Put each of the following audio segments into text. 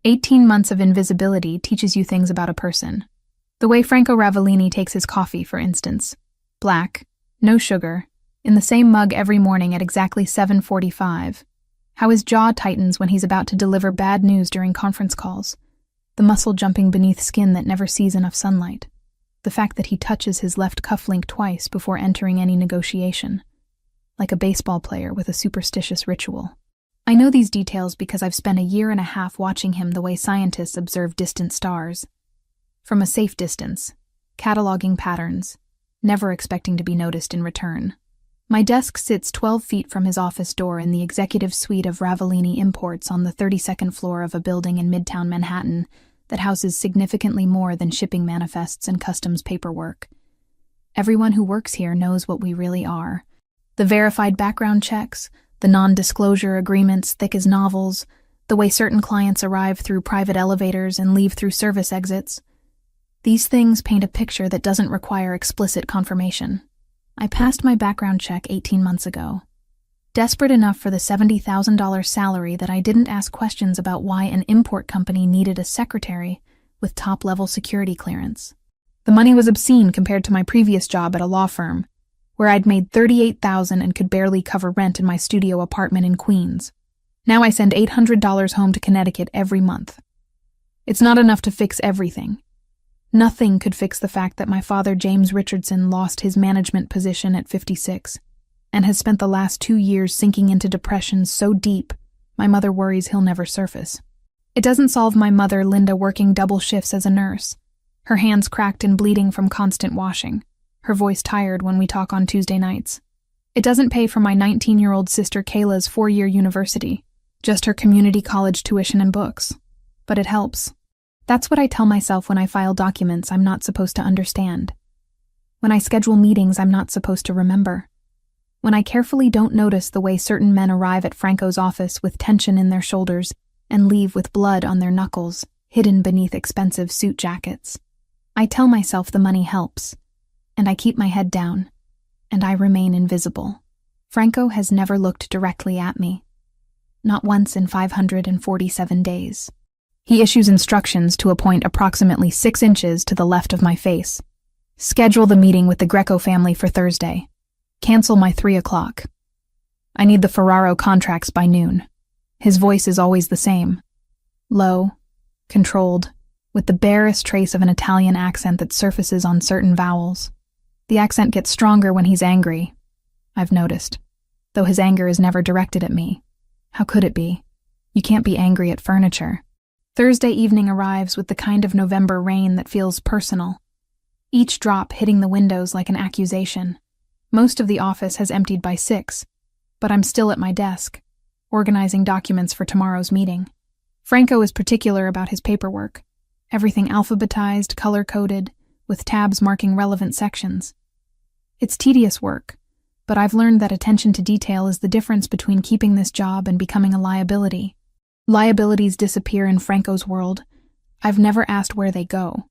18 months of invisibility teaches you things about a person. The way Franco Ravellini takes his coffee, for instance. Black, no sugar, in the same mug every morning at exactly 7:45. How his jaw tightens when he's about to deliver bad news during conference calls. The muscle jumping beneath skin that never sees enough sunlight. The fact that he touches his left cufflink twice before entering any negotiation. Like a baseball player with a superstitious ritual. I know these details because I've spent a year and a half watching him the way scientists observe distant stars. From a safe distance, cataloging patterns, never expecting to be noticed in return. My desk sits 12 feet from his office door in the executive suite of Ravellini Imports on the 32nd floor of a building in Midtown Manhattan that houses significantly more than shipping manifests and customs paperwork. Everyone who works here knows what we really are. The verified background checks, the non-disclosure agreements thick as novels, the way certain clients arrive through private elevators and leave through service exits. These things paint a picture that doesn't require explicit confirmation. I passed my background check 18 months ago. Desperate enough for the $70,000 salary that I didn't ask questions about why an import company needed a secretary with top-level security clearance. The money was obscene compared to my previous job at a law firm, where I'd made $38,000 and could barely cover rent in my studio apartment in Queens. Now I send $800 home to Connecticut every month. It's not enough to fix everything. Nothing could fix the fact that my father, James Richardson, lost his management position at 56 and has spent the last 2 years sinking into depression so deep, my mother worries he'll never surface. It doesn't solve my mother, Linda, working double shifts as a nurse, her hands cracked and bleeding from constant washing, her voice tired when we talk on Tuesday nights. It doesn't pay for my 19-year-old sister Kayla's 4-year university, just her community college tuition and books. But it helps. That's what I tell myself when I file documents I'm not supposed to understand. When I schedule meetings I'm not supposed to remember. When I carefully don't notice the way certain men arrive at Franco's office with tension in their shoulders and leave with blood on their knuckles, hidden beneath expensive suit jackets. I tell myself the money helps, and I keep my head down, and I remain invisible. Franco has never looked directly at me. Not once in 547 days. He issues instructions to a point approximately 6 inches to the left of my face. Schedule the meeting with the Greco family for Thursday. Cancel my 3 o'clock. I need the Ferraro contracts by noon. His voice is always the same. Low, controlled, with the barest trace of an Italian accent that surfaces on certain vowels. The accent gets stronger when he's angry, I've noticed, though his anger is never directed at me. How could it be? You can't be angry at furniture. Thursday evening arrives with the kind of November rain that feels personal, each drop hitting the windows like an accusation. Most of the office has emptied by 6, but I'm still at my desk, organizing documents for tomorrow's meeting. Franco is particular about his paperwork, everything alphabetized, color-coded, with tabs marking relevant sections. It's tedious work, but I've learned that attention to detail is the difference between keeping this job and becoming a liability. Liabilities disappear in Franco's world. I've never asked where they go.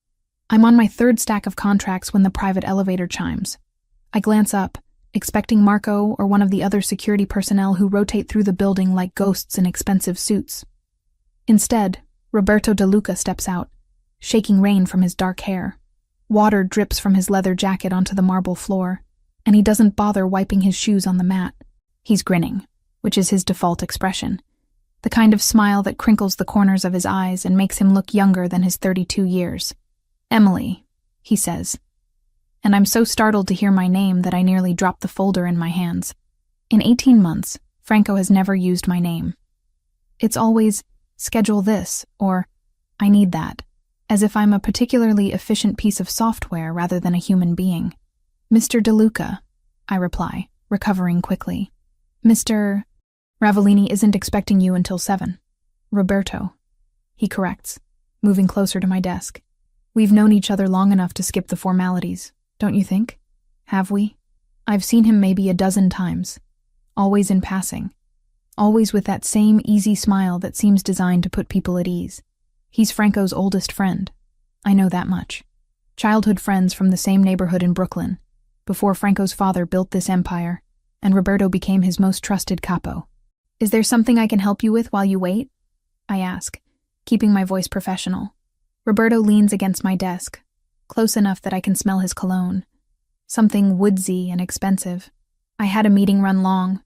I'm on my 3rd stack of contracts when the private elevator chimes. I glance up, expecting Marco or one of the other security personnel who rotate through the building like ghosts in expensive suits. Instead, Roberto De Luca steps out, shaking rain from his dark hair. Water drips from his leather jacket onto the marble floor, and he doesn't bother wiping his shoes on the mat. He's grinning, which is his default expression. The kind of smile that crinkles the corners of his eyes and makes him look younger than his 32 years. Emily, he says. And I'm so startled to hear my name that I nearly dropped the folder in my hands. In 18 months, Franco has never used my name. It's always, schedule this, or I need that, as if I'm a particularly efficient piece of software rather than a human being. Mr. De Luca, I reply, recovering quickly. Mr. Ravellini isn't expecting you until 7. Roberto, he corrects, moving closer to my desk. We've known each other long enough to skip the formalities. Don't you think? Have we? I've seen him maybe a dozen times, always in passing, always with that same easy smile that seems designed to put people at ease. He's Franco's oldest friend. I know that much. Childhood friends from the same neighborhood in Brooklyn, before Franco's father built this empire, and Roberto became his most trusted capo. Is there something I can help you with while you wait? I ask, keeping my voice professional. Roberto leans against my desk, close enough that I can smell his cologne. Something woodsy and expensive. I had a meeting run long.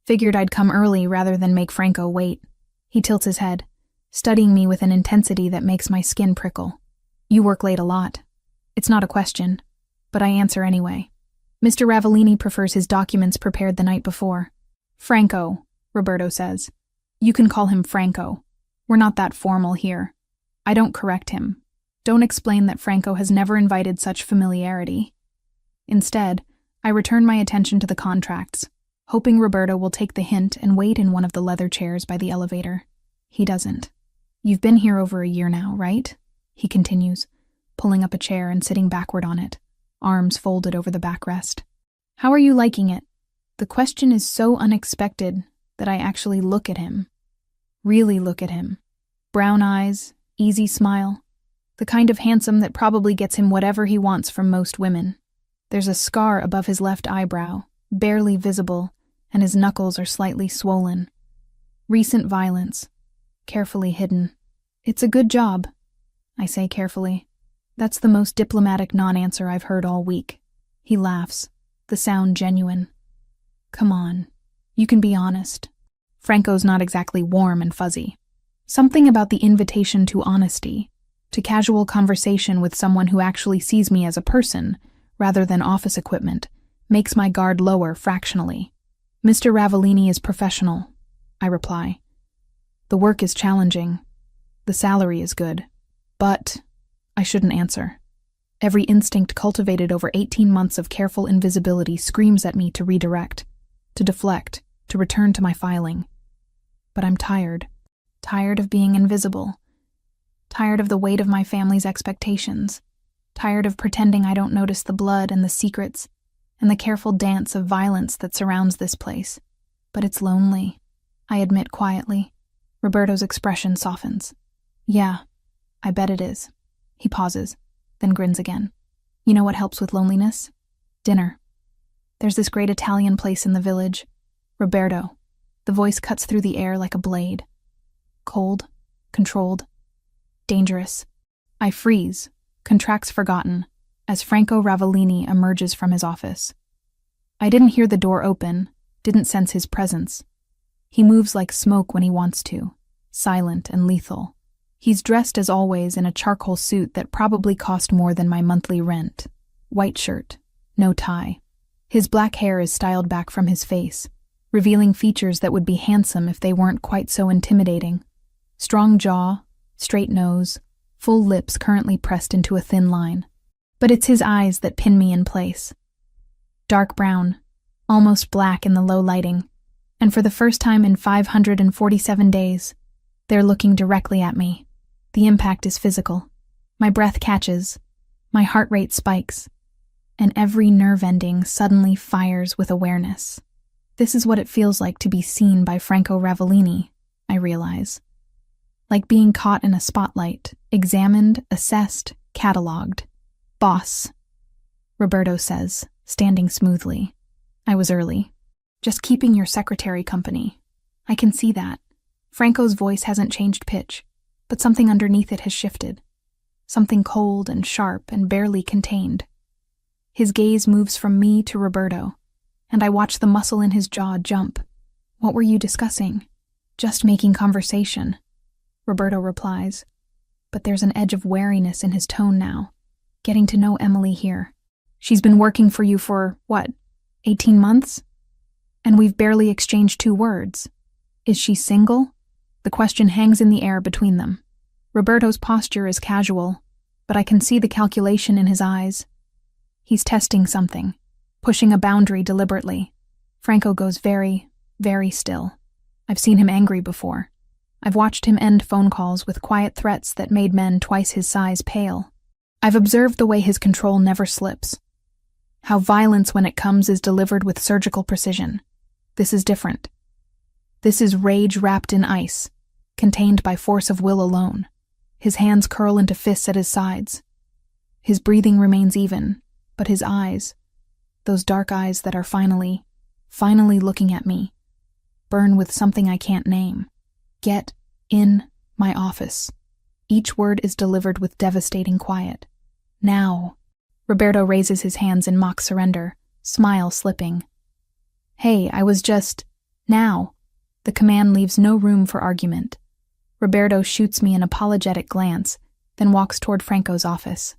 Figured I'd come early rather than make Franco wait. He tilts his head, studying me with an intensity that makes my skin prickle. You work late a lot. It's not a question, but I answer anyway. Mr. Ravellini prefers his documents prepared the night before. Franco, Roberto says. You can call him Franco. We're not that formal here. I don't correct him. Don't explain that Franco has never invited such familiarity. Instead, I return my attention to the contracts, hoping Roberto will take the hint and wait in one of the leather chairs by the elevator. He doesn't. You've been here over a year now, right? He continues, pulling up a chair and sitting backward on it, arms folded over the backrest. How are you liking it? The question is so unexpected that I actually look at him. Really look at him. Brown eyes, easy smile. The kind of handsome that probably gets him whatever he wants from most women. There's a scar above his left eyebrow, barely visible, and his knuckles are slightly swollen. Recent violence. Carefully hidden. It's a good job, I say carefully. That's the most diplomatic non-answer I've heard all week. He laughs, the sound genuine. Come on, you can be honest. Franco's not exactly warm and fuzzy. Something about the invitation to honesty, to casual conversation with someone who actually sees me as a person, rather than office equipment, makes my guard lower fractionally. Mr. Ravellini is professional, I reply. The work is challenging. The salary is good. But I shouldn't answer. Every instinct cultivated over 18 months of careful invisibility screams at me to redirect, to deflect, to return to my filing. But I'm tired. Tired of being invisible. Tired of the weight of my family's expectations. Tired of pretending I don't notice the blood and the secrets and the careful dance of violence that surrounds this place. But it's lonely, I admit quietly. Roberto's expression softens. Yeah, I bet it is. He pauses, then grins again. You know what helps with loneliness? Dinner. There's this great Italian place in the village. Roberto. The voice cuts through the air like a blade. Cold, controlled, dangerous. I freeze, contracts forgotten, as Franco Ravellini emerges from his office. I didn't hear the door open, didn't sense his presence. He moves like smoke when he wants to, silent and lethal. He's dressed as always in a charcoal suit that probably cost more than my monthly rent. White shirt, no tie. His black hair is styled back from his face, revealing features that would be handsome if they weren't quite so intimidating. Strong jaw, straight nose, full lips currently pressed into a thin line. But it's his eyes that pin me in place. Dark brown, almost black in the low lighting, and for the first time in 547 days, they're looking directly at me. The impact is physical. My breath catches, my heart rate spikes, and every nerve ending suddenly fires with awareness. This is what it feels like to be seen by Franco Ravellini, I realize. Like being caught in a spotlight, examined, assessed, catalogued. Boss, Roberto says, standing smoothly. I was early. Just keeping your secretary company. I can see that. Franco's voice hasn't changed pitch, but something underneath it has shifted. Something cold and sharp and barely contained. His gaze moves from me to Roberto, and I watch the muscle in his jaw jump. What were you discussing? Just making conversation, Roberto replies, but there's an edge of wariness in his tone now. Getting to know Emily here. She's been working for you for, 18 months? And we've barely exchanged 2 words. Is she single? The question hangs in the air between them. Roberto's posture is casual, but I can see the calculation in his eyes. He's testing something, pushing a boundary deliberately. Franco goes very, very still. I've seen him angry before. I've watched him end phone calls with quiet threats that made men twice his size pale. I've observed the way his control never slips. How violence when it comes is delivered with surgical precision. This is different. This is rage wrapped in ice, contained by force of will alone. His hands curl into fists at his sides. His breathing remains even, but his eyes, those dark eyes that are finally looking at me, burn with something I can't name. Get in My office. Each word is delivered with devastating quiet. Now. Roberto raises his hands in mock surrender, smile slipping. Hey, I was just... Now. The command leaves no room for argument. Roberto shoots me an apologetic glance, then walks toward Franco's office.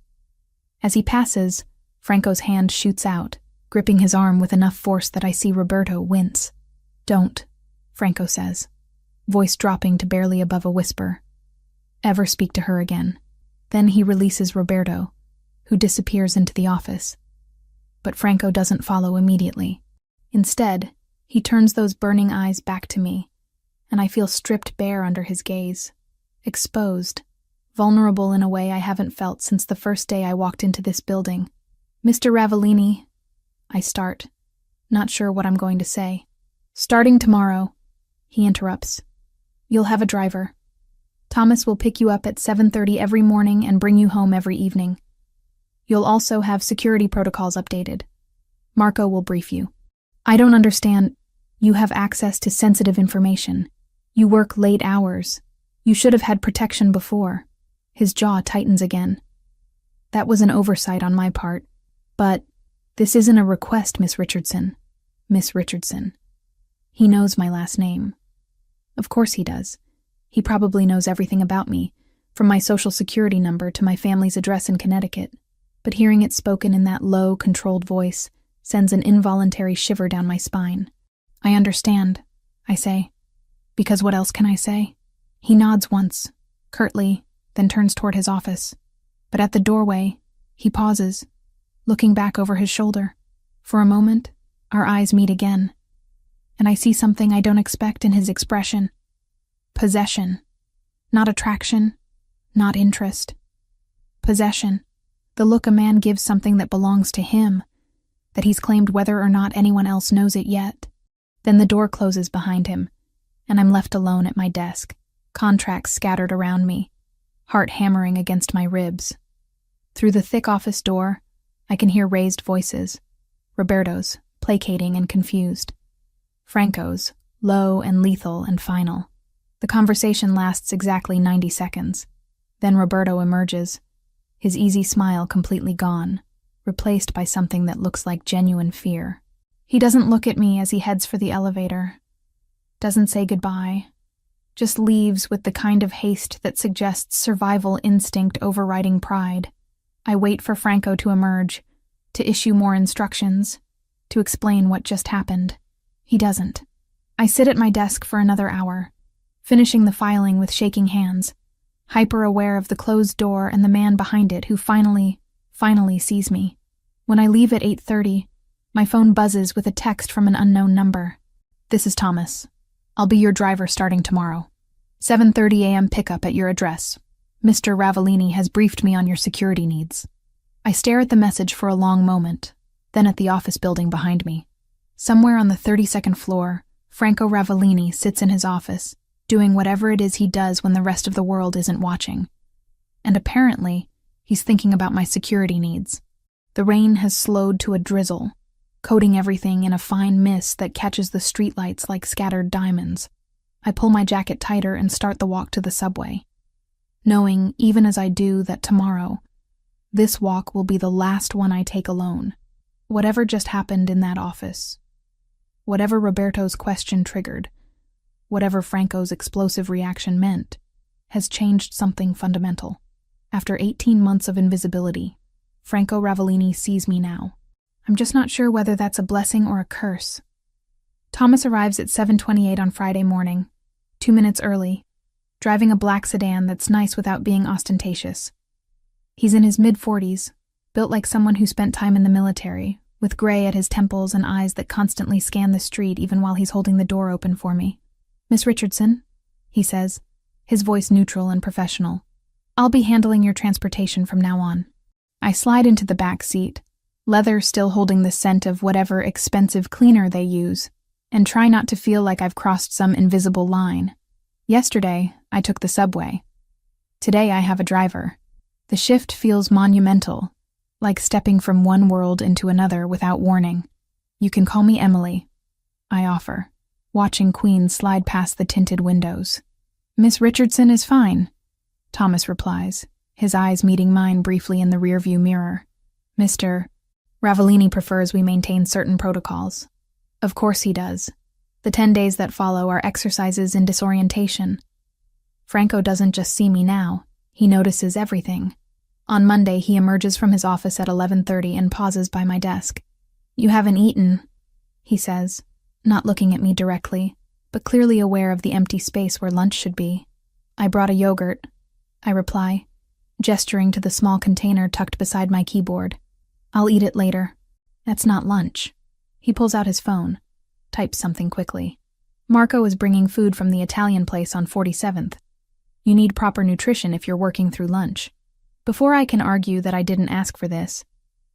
As he passes, Franco's hand shoots out, gripping his arm with enough force that I see Roberto wince. Don't, Franco says, voice dropping to barely above a whisper. Ever speak to her again. Then he releases Roberto, who disappears into the office. But Franco doesn't follow immediately. Instead, he turns those burning eyes back to me, and I feel stripped bare under his gaze, exposed, vulnerable in a way I haven't felt since the first day I walked into this building. Mr. Ravellini, I start, not sure what I'm going to say. Starting tomorrow, he interrupts. You'll have a driver. Thomas will pick you up at 7:30 every morning and bring you home every evening. You'll also have security protocols updated. Marco will brief you. I don't understand. You have access to sensitive information. You work late hours. You should have had protection before. His jaw tightens again. That was an oversight on my part. But this isn't a request, Miss Richardson. Miss Richardson. He knows my last name. Of course he does. He probably knows everything about me, from my social security number to my family's address in Connecticut. But hearing it spoken in that low, controlled voice sends an involuntary shiver down my spine. I understand, I say. Because what else can I say? He nods once, curtly, then turns toward his office. But at the doorway, he pauses, looking back over his shoulder. For a moment, our eyes meet again, and I see something I don't expect in his expression. Possession. Not attraction, not interest. Possession. The look a man gives something that belongs to him, that he's claimed whether or not anyone else knows it yet. Then the door closes behind him, and I'm left alone at my desk, contracts scattered around me, heart hammering against my ribs. Through the thick office door, I can hear raised voices, Roberto's, placating and confused, Franco's, low and lethal and final. The conversation lasts exactly 90 seconds. Then Roberto emerges, his easy smile completely gone, replaced by something that looks like genuine fear. He doesn't look at me as he heads for the elevator, doesn't say goodbye, just leaves with the kind of haste that suggests survival instinct overriding pride. I wait for Franco to emerge, to issue more instructions, to explain what just happened. He doesn't. I sit at my desk for another hour, finishing the filing with shaking hands, hyper-aware of the closed door and the man behind it who finally sees me. When I leave at 8:30, my phone buzzes with a text from an unknown number. This is Thomas. I'll be your driver starting tomorrow. 7:30 a.m. pickup at your address. Mr. Ravellini has briefed me on your security needs. I stare at the message for a long moment, then at the office building behind me. Somewhere on the 32nd floor, Franco Ravellini sits in his office, doing whatever it is he does when the rest of the world isn't watching. And apparently, he's thinking about my security needs. The rain has slowed to a drizzle, coating everything in a fine mist that catches the streetlights like scattered diamonds. I pull my jacket tighter and start the walk to the subway, knowing, even as I do, that tomorrow, this walk will be the last one I take alone. Whatever just happened in that office, whatever Roberto's question triggered, whatever Franco's explosive reaction meant, has changed something fundamental. After 18 months of invisibility, Franco Ravellini sees me now. I'm just not sure whether that's a blessing or a curse. Thomas arrives at 7:28 on Friday morning, 2 minutes early, driving a black sedan that's nice without being ostentatious. He's in his mid-40s, built like someone who spent time in the military, with gray at his temples and eyes that constantly scan the street even while he's holding the door open for me. Miss Richardson, he says, his voice neutral and professional. I'll be handling your transportation from now on. I slide into the back seat, leather still holding the scent of whatever expensive cleaner they use, and try not to feel like I've crossed some invisible line. Yesterday, I took the subway. Today I have a driver. The shift feels monumental, like stepping from one world into another without warning. You can call me Emily, I offer, watching Queen slide past the tinted windows. Miss Richardson is fine, Thomas replies, his eyes meeting mine briefly in the rearview mirror. Mr. Ravellini prefers we maintain certain protocols. Of course he does. The 10 days that follow are exercises in disorientation. Franco doesn't just see me now, he notices everything. On Monday, he emerges from his office at 11:30 and pauses by my desk. You haven't eaten, he says, not looking at me directly, but clearly aware of the empty space where lunch should be. I brought a yogurt, I reply, gesturing to the small container tucked beside my keyboard. I'll eat it later. That's not lunch. He pulls out his phone, types something quickly. Marco is bringing food from the Italian place on 47th. You need proper nutrition if you're working through lunch. Before I can argue that I didn't ask for this,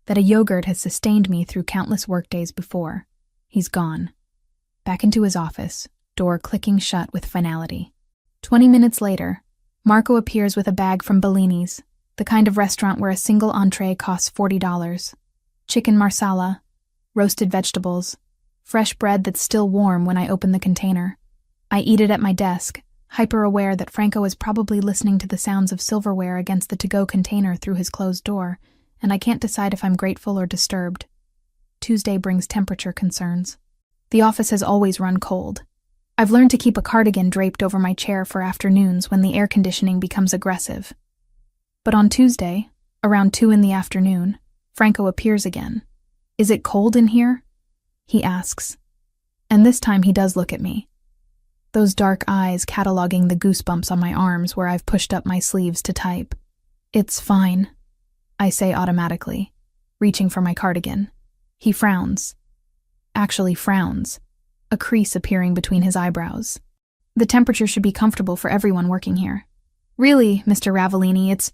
that a yogurt has sustained me through countless workdays before, he's gone. Back into his office, door clicking shut with finality. 20 minutes later, Marco appears with a bag from Bellini's, the kind of restaurant where a single entree costs $40. Chicken marsala, roasted vegetables, fresh bread that's still warm when I open the container. I eat it at my desk, hyper-aware that Franco is probably listening to the sounds of silverware against the to-go container through his closed door, and I can't decide if I'm grateful or disturbed. Tuesday brings temperature concerns. The office has always run cold. I've learned to keep a cardigan draped over my chair for afternoons when the air conditioning becomes aggressive. But on Tuesday, around 2 in the afternoon, Franco appears again. Is it cold in here? He asks. And this time he does look at me. Those dark eyes cataloging the goosebumps on my arms where I've pushed up my sleeves to type. It's fine, I say automatically, reaching for my cardigan. He frowns. Actually frowns, a crease appearing between his eyebrows. The temperature should be comfortable for everyone working here. Really, Mr. Ravellini, it's...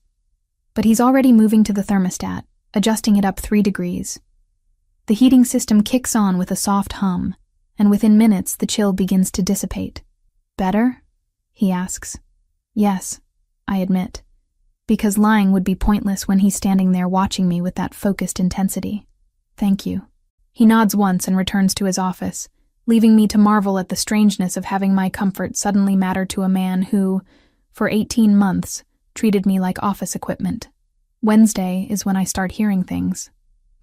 But he's already moving to the thermostat, adjusting it up 3 degrees. The heating system kicks on with a soft hum, and within minutes the chill begins to dissipate. Better? He asks. Yes, I admit, because lying would be pointless when he's standing there watching me with that focused intensity. Thank you. He nods once and returns to his office, leaving me to marvel at the strangeness of having my comfort suddenly matter to a man who, for 18 months, treated me like office equipment. Wednesday is when I start hearing things.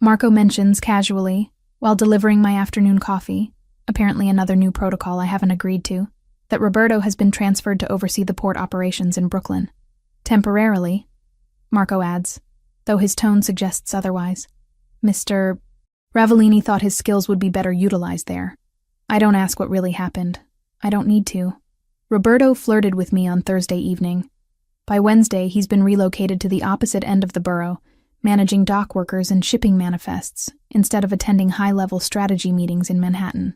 Marco mentions casually, while delivering my afternoon coffee, apparently another new protocol I haven't agreed to, that Roberto has been transferred to oversee the port operations in Brooklyn. Temporarily, Marco adds, though his tone suggests otherwise. Mr. Ravellini thought his skills would be better utilized there. I don't ask what really happened. I don't need to. Roberto flirted with me on Thursday evening. By Wednesday, he's been relocated to the opposite end of the borough, managing dock workers and shipping manifests, instead of attending high-level strategy meetings in Manhattan.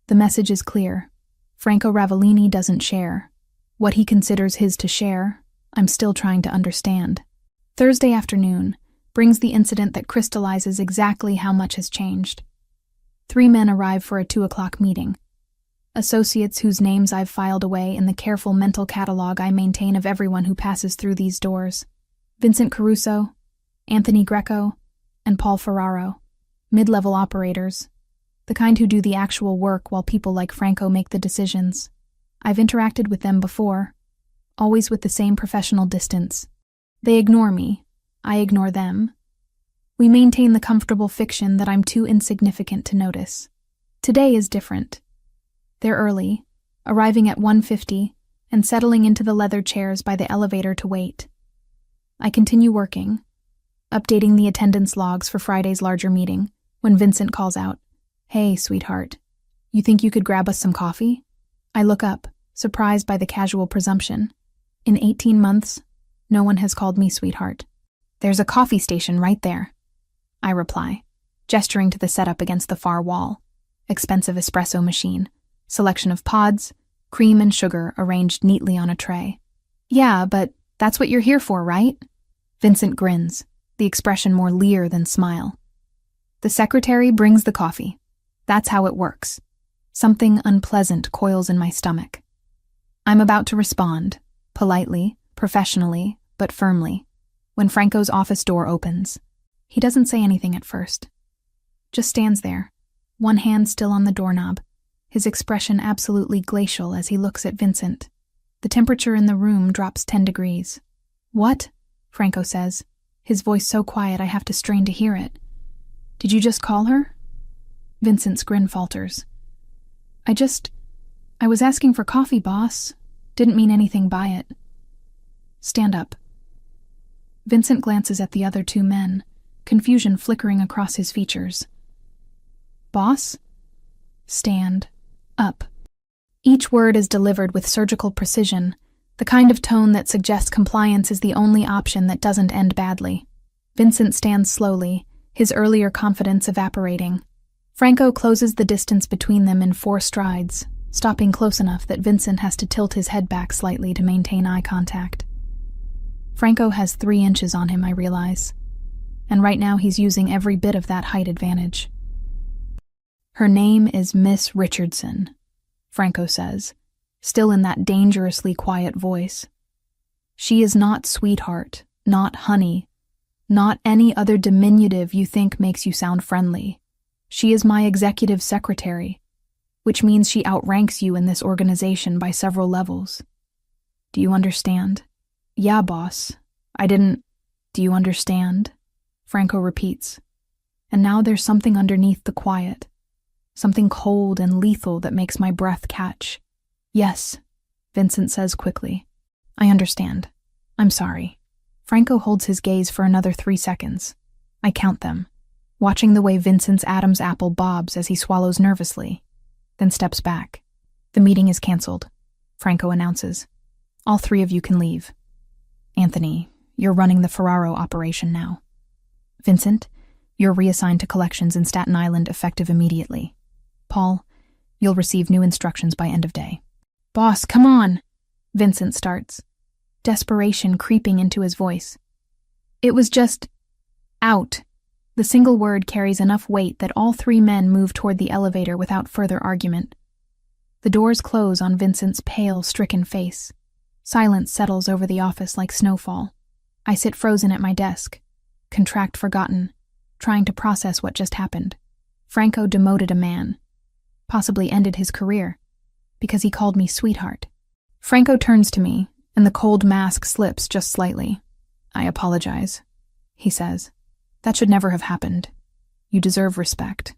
The message is clear. Franco Ravellini doesn't share. What he considers his to share, I'm still trying to understand. Thursday afternoon brings the incident that crystallizes exactly how much has changed. 3 men arrive for a 2:00 meeting. Associates whose names I've filed away in the careful mental catalog I maintain of everyone who passes through these doors. Vincent Caruso, Anthony Greco, and Paul Ferraro, mid-level operators, the kind who do the actual work while people like Franco make the decisions. I've interacted with them before, always with the same professional distance. They ignore me, I ignore them. We maintain the comfortable fiction that I'm too insignificant to notice. Today is different. They're early, arriving at 1:50 and settling into the leather chairs by the elevator to wait. I continue working, updating the attendance logs for Friday's larger meeting, when Vincent calls out, "Hey, sweetheart, you think you could grab us some coffee?" I look up, surprised by the casual presumption. In 18 months, no one has called me sweetheart. "There's a coffee station right there," I reply, gesturing to the setup against the far wall. Expensive espresso machine, selection of pods, cream and sugar arranged neatly on a tray. "Yeah, but that's what you're here for, right?" Vincent grins, the expression more leer than smile. "The secretary brings the coffee. That's how it works." Something unpleasant coils in my stomach. I'm about to respond, politely, professionally, but firmly, when Franco's office door opens. He doesn't say anything at first. Just stands there, one hand still on the doorknob, his expression absolutely glacial as he looks at Vincent. The temperature in the room drops 10 degrees. "What?" Franco says, his voice so quiet I have to strain to hear it. "Did you just call her?" Vincent's grin falters. I was asking for coffee, boss. Didn't mean anything by it." "Stand up." Vincent glances at the other two men, confusion flickering across his features. "Boss?" "Stand up." Each word is delivered with surgical precision, the kind of tone that suggests compliance is the only option that doesn't end badly. Vincent stands slowly, his earlier confidence evaporating. Franco closes the distance between them in 4 strides, stopping close enough that Vincent has to tilt his head back slightly to maintain eye contact. Franco has 3 inches on him, I realize, and right now he's using every bit of that height advantage. "Her name is Miss Richardson," Franco says, still in that dangerously quiet voice. "She is not sweetheart, not honey, not any other diminutive you think makes you sound friendly. She is my executive secretary, which means she outranks you in this organization by several levels. Do you understand?" "Yeah, boss. Do you understand?" Franco repeats. And now there's something underneath the quiet, something cold and lethal that makes my breath catch. "Yes," Vincent says quickly. "I understand. I'm sorry." Franco holds his gaze for another 3 seconds. I count them, watching the way Vincent's Adam's apple bobs as he swallows nervously, then steps back. "The meeting is canceled," Franco announces. "All 3 of you can leave. Anthony, you're running the Ferraro operation now. Vincent, you're reassigned to collections in Staten Island effective immediately. Paul, you'll receive new instructions by end of day." "Boss, come on," Vincent starts, desperation creeping into his voice. "It was just out." The single word carries enough weight that all 3 men move toward the elevator without further argument. The doors close on Vincent's pale, stricken face. Silence settles over the office like snowfall. I sit frozen at my desk, contract forgotten, trying to process what just happened. Franco demoted a man, possibly ended his career, because he called me sweetheart. Franco turns to me, and the cold mask slips just slightly. "I apologize," he says. "That should never have happened. You deserve respect.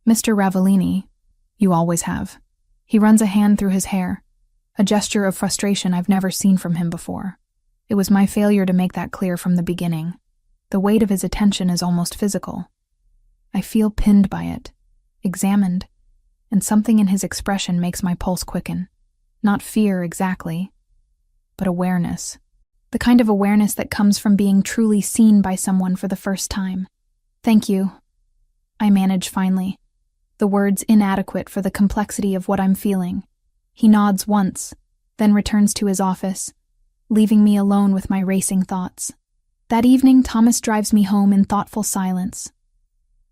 Mr. Ravellini, you always have." He runs a hand through his hair, a gesture of frustration I've never seen from him before. It was my failure to make that clear from the beginning. The weight of his attention is almost physical. I feel pinned by it, examined, and something in his expression makes my pulse quicken. Not fear exactly, but awareness. The kind of awareness that comes from being truly seen by someone for the first time. "Thank you," I manage finally, the words inadequate for the complexity of what I'm feeling. He nods once, then returns to his office, leaving me alone with my racing thoughts. That evening, Thomas drives me home in thoughtful silence.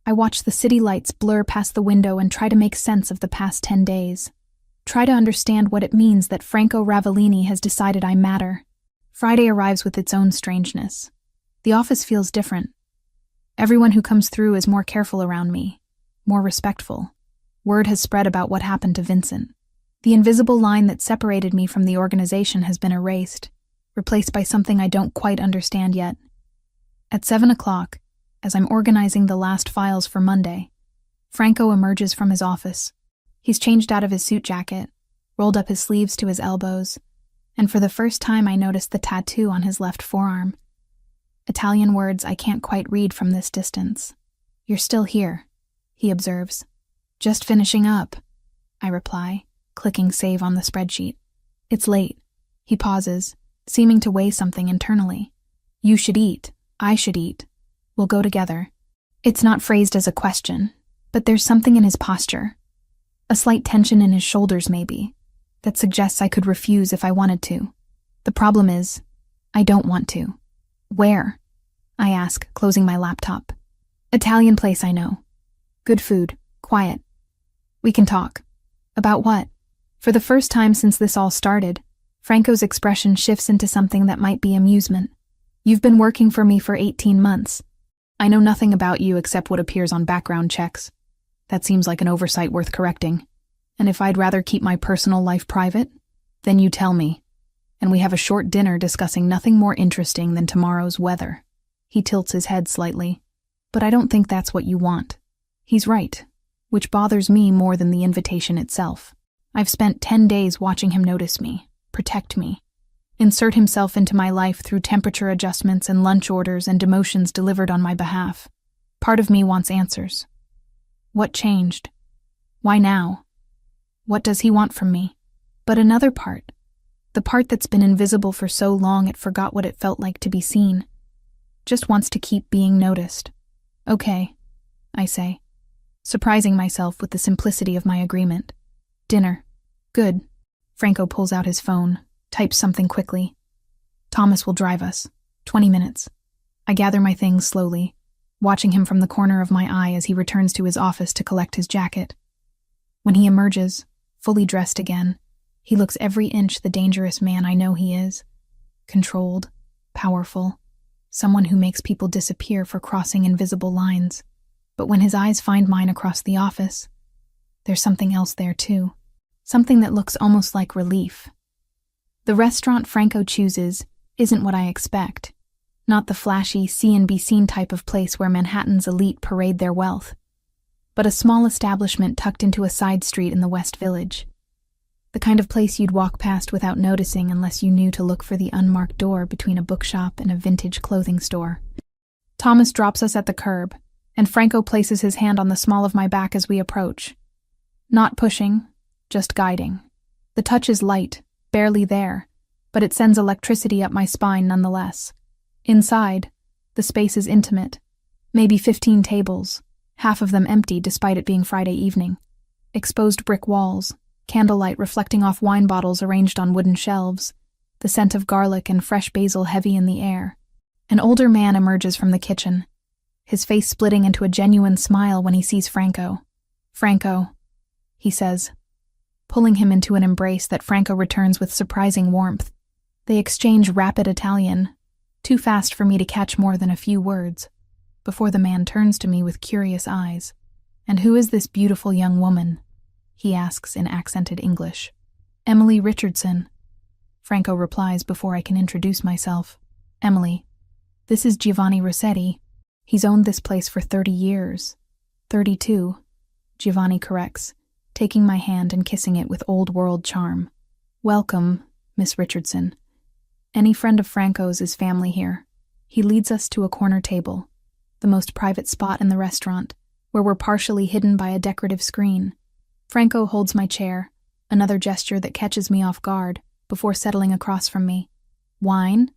I watch the city lights blur past the window and try to make sense of the past 10 days. Try to understand what it means that Franco Ravellini has decided I matter. Friday arrives with its own strangeness. The office feels different. Everyone who comes through is more careful around me, more respectful. Word has spread about what happened to Vincent. The invisible line that separated me from the organization has been erased, replaced by something I don't quite understand yet. At 7 o'clock, as I'm organizing the last files for Monday, Franco emerges from his office. He's changed out of his suit jacket, rolled up his sleeves to his elbows, and for the first time I noticed the tattoo on his left forearm. Italian words I can't quite read from this distance. "You're still here," he observes. "Just finishing up," I reply, clicking save on the spreadsheet. "It's late." He pauses, seeming to weigh something internally. "You should eat. I should eat. We'll go together." It's not phrased as a question, but there's something in his posture, a slight tension in his shoulders maybe, that suggests I could refuse if I wanted to. The problem is, I don't want to. "Where?" I ask, closing my laptop. "Italian place I know. Good food, quiet. We can talk." "About what?" For the first time since this all started, Franco's expression shifts into something that might be amusement. "You've been working for me for 18 months. I know nothing about you except what appears on background checks. That seems like an oversight worth correcting. And if I'd rather keep my personal life private, then you tell me." and we have a short dinner discussing nothing more interesting than tomorrow's weather. He tilts his head slightly. But I don't think that's what you want. He's right, which bothers me more than the invitation itself. I've spent 10 days watching him notice me, protect me, insert himself into my life through temperature adjustments and lunch orders and demotions delivered on my behalf. Part of me wants answers. What changed? Why now? What does he want from me? But another part, the part that's been invisible for so long it forgot what it felt like to be seen, just wants to keep being noticed. Okay, I say, surprising myself with the simplicity of my agreement. Dinner. Good. Franco pulls out his phone, types something quickly. Thomas will drive us. 20 minutes. I gather my things slowly, watching him from the corner of my eye as he returns to his office to collect his jacket. When he emerges, fully dressed again, he looks every inch the dangerous man I know he is. Controlled, powerful, someone who makes people disappear for crossing invisible lines. But when his eyes find mine across the office, there's something else there too. Something that looks almost like relief. The restaurant Franco chooses isn't what I expect. Not the flashy, see-and-be-seen type of place where Manhattan's elite parade their wealth, but a small establishment tucked into a side street in the West Village. The kind of place you'd walk past without noticing unless you knew to look for the unmarked door between a bookshop and a vintage clothing store. Thomas drops us at the curb, and Franco places his hand on the small of my back as we approach. Not pushing, just guiding. The touch is light, barely there, but it sends electricity up my spine nonetheless. Inside, the space is intimate. Maybe 15 tables, half of them empty despite it being Friday evening. Exposed brick walls, candlelight reflecting off wine bottles arranged on wooden shelves, the scent of garlic and fresh basil heavy in the air. An older man emerges from the kitchen, his face splitting into a genuine smile when he sees Franco. Franco, he says, pulling him into an embrace that Franco returns with surprising warmth. They exchange rapid Italian, too fast for me to catch more than a few words, before the man turns to me with curious eyes. And who is this beautiful young woman? He asks in accented English. Emily Richardson. Franco replies before I can introduce myself. Emily, this is Giovanni Rossetti. He's owned this place for 30 years. 32, Giovanni corrects, taking my hand and kissing it with old-world charm. Welcome, Miss Richardson. Any friend of Franco's is family here. He leads us to a corner table, the most private spot in the restaurant, where we're partially hidden by a decorative screen. Franco holds my chair, another gesture that catches me off guard, before settling across from me. Wine?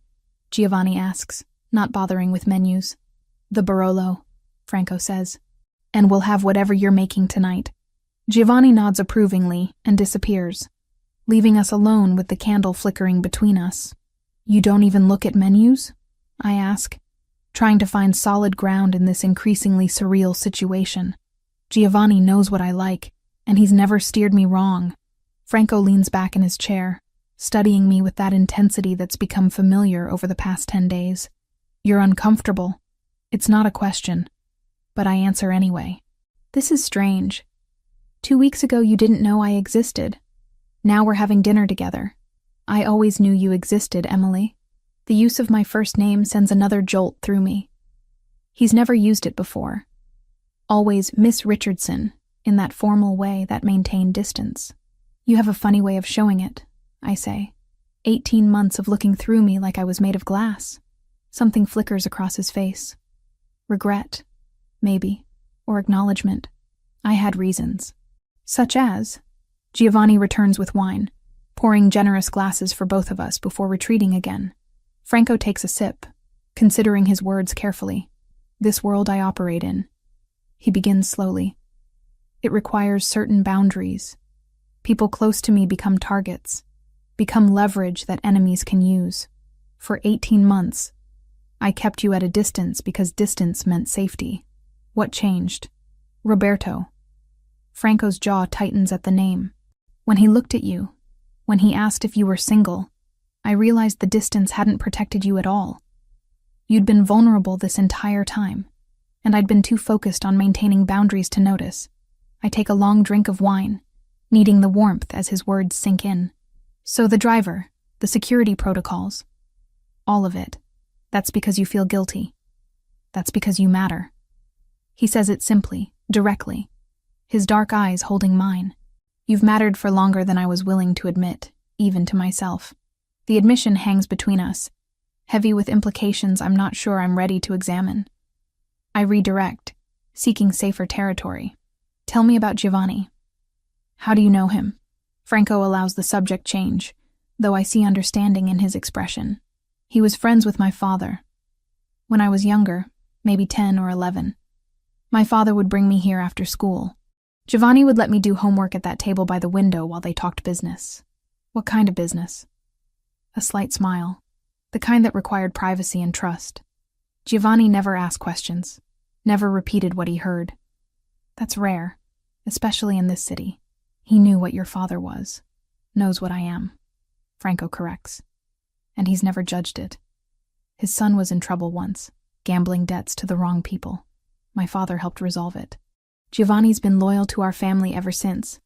Giovanni asks, not bothering with menus. The Barolo, Franco says. And we'll have whatever you're making tonight. Giovanni nods approvingly and disappears, leaving us alone with the candle flickering between us. You don't even look at menus? I ask, trying to find solid ground in this increasingly surreal situation. Giovanni knows what I like, and he's never steered me wrong. Franco leans back in his chair, studying me with that intensity that's become familiar over the past 10 days. You're uncomfortable. It's not a question, but I answer anyway. This is strange. 2 weeks ago you didn't know I existed. Now we're having dinner together. I always knew you existed, Emily. The use of my first name sends another jolt through me. He's never used it before. Always Miss Richardson, in that formal way that maintained distance. You have a funny way of showing it, I say. 18 months of looking through me like I was made of glass. Something flickers across his face. Regret, maybe, or acknowledgement. I had reasons. Such as, Giovanni returns with wine, pouring generous glasses for both of us before retreating again. Franco takes a sip, considering his words carefully. This world I operate in. He begins slowly. It requires certain boundaries. People close to me become targets, become leverage that enemies can use. For 18 months, I kept you at a distance because distance meant safety. What changed? Roberto. Franco's jaw tightens at the name. When he looked at you, when he asked if you were single, I realized the distance hadn't protected you at all. You'd been vulnerable this entire time, and I'd been too focused on maintaining boundaries to notice. I take a long drink of wine, needing the warmth as his words sink in. So the driver, The security protocols. All of it. That's because you feel guilty. That's because you matter. He says it simply, directly, his dark eyes holding mine. You've mattered for longer than I was willing to admit, even to myself. The admission hangs between us, heavy with implications I'm not sure I'm ready to examine. I redirect, seeking safer territory. Tell me about Giovanni. How do you know him? Franco allows the subject change, though I see understanding in his expression. He was friends with my father. When I was younger, maybe 10 or 11, my father would bring me here after school. Giovanni would let me do homework at that table by the window while they talked business. What kind of business? A slight smile, the kind that required privacy and trust. Giovanni never asked questions, never repeated what he heard. That's rare, especially in this city. He knew what your father was, knows what I am. Franco corrects. And he's never judged it. His son was in trouble once, gambling debts to the wrong people. My father helped resolve it. Giovanni's been loyal to our family ever since.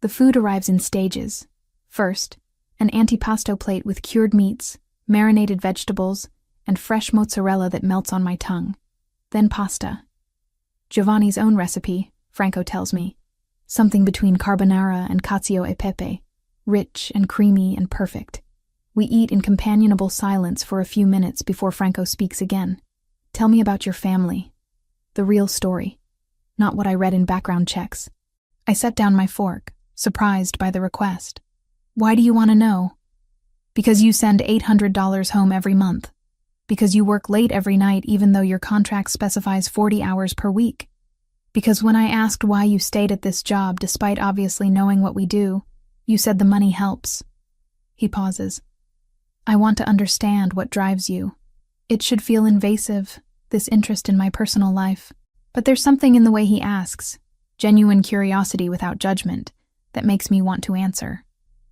The food arrives in stages. First, an antipasto plate with cured meats, marinated vegetables, and fresh mozzarella that melts on my tongue. Then pasta. Giovanni's own recipe, Franco tells me. Something between carbonara and cacio e pepe, rich and creamy and perfect. We eat in companionable silence for a few minutes before Franco speaks again. Tell me about your family. The real story. Not what I read in background checks. I set down my fork, surprised by the request. Why do you want to know? Because you send $800 home every month. Because you work late every night even though your contract specifies 40 hours per week. Because when I asked why you stayed at this job despite obviously knowing what we do, you said the money helps. He pauses. I want to understand what drives you. It should feel invasive, this interest in my personal life. But there's something in the way he asks, genuine curiosity without judgment, that makes me want to answer.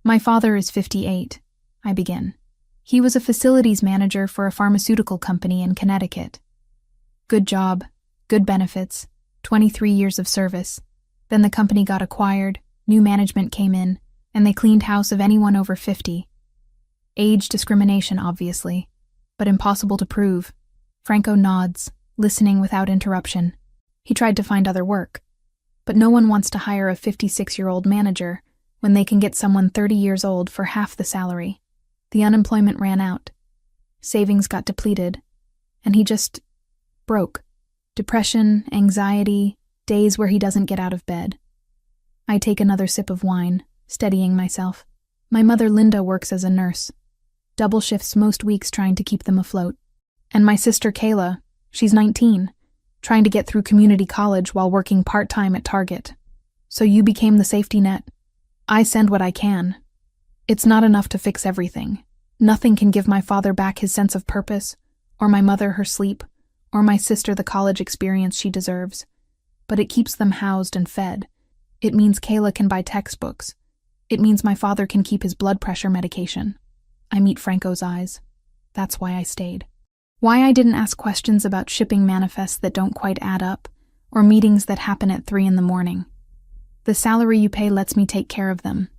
My father is 58, I begin. He was a facilities manager for a pharmaceutical company in Connecticut. Good job, good benefits, 23 years of service. Then the company got acquired, new management came in, and they cleaned house of anyone over 50. Age discrimination, obviously, but impossible to prove. Franco nods, listening without interruption. He tried to find other work, but no one wants to hire a 56-year-old manager when they can get someone 30 years old for half the salary. The unemployment ran out. Savings got depleted, and he just broke. Depression, anxiety, days where he doesn't get out of bed. I take another sip of wine, steadying myself. My mother Linda works as a nurse. Double shifts most weeks trying to keep them afloat. And my sister Kayla, she's 19, trying to get through community college while working part-time at Target. So you became the safety net. I send what I can. It's not enough to fix everything. Nothing can give my father back his sense of purpose, or my mother her sleep, or my sister the college experience she deserves. But it keeps them housed and fed. It means Kayla can buy textbooks. It means my father can keep his blood pressure medication. I meet Franco's eyes. That's why I stayed. Why I didn't ask questions about shipping manifests that don't quite add up, or meetings that happen at 3 a.m. The salary you pay lets me take care of them.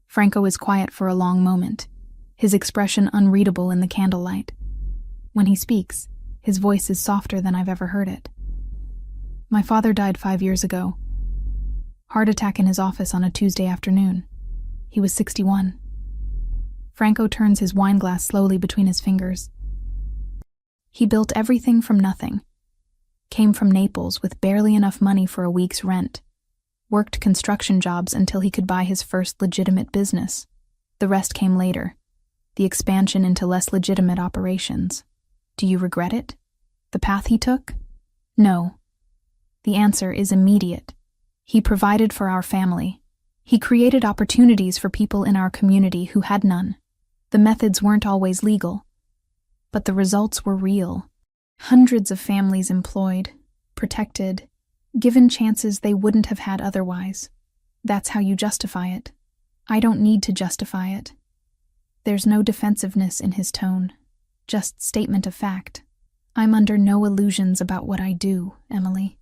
Franco is quiet for a long moment, his expression unreadable in the candlelight. When he speaks, his voice is softer than I've ever heard it. My father died 5 years ago. Heart attack in his office on a Tuesday afternoon. He was 61. Franco turns his wine glass slowly between his fingers. He built everything from nothing. Came from Naples with barely enough money for a week's rent. Worked construction jobs until he could buy his first legitimate business. The rest came later. The expansion into less legitimate operations. Do you regret it? The path he took? No. The answer is immediate. He provided for our family. He created opportunities for people in our community who had none. The methods weren't always legal, but the results were real. Hundreds of families employed, protected, given chances they wouldn't have had otherwise. That's how you justify it. I don't need to justify it. There's no defensiveness in his tone, just statement of fact. I'm under no illusions about what I do, Emily.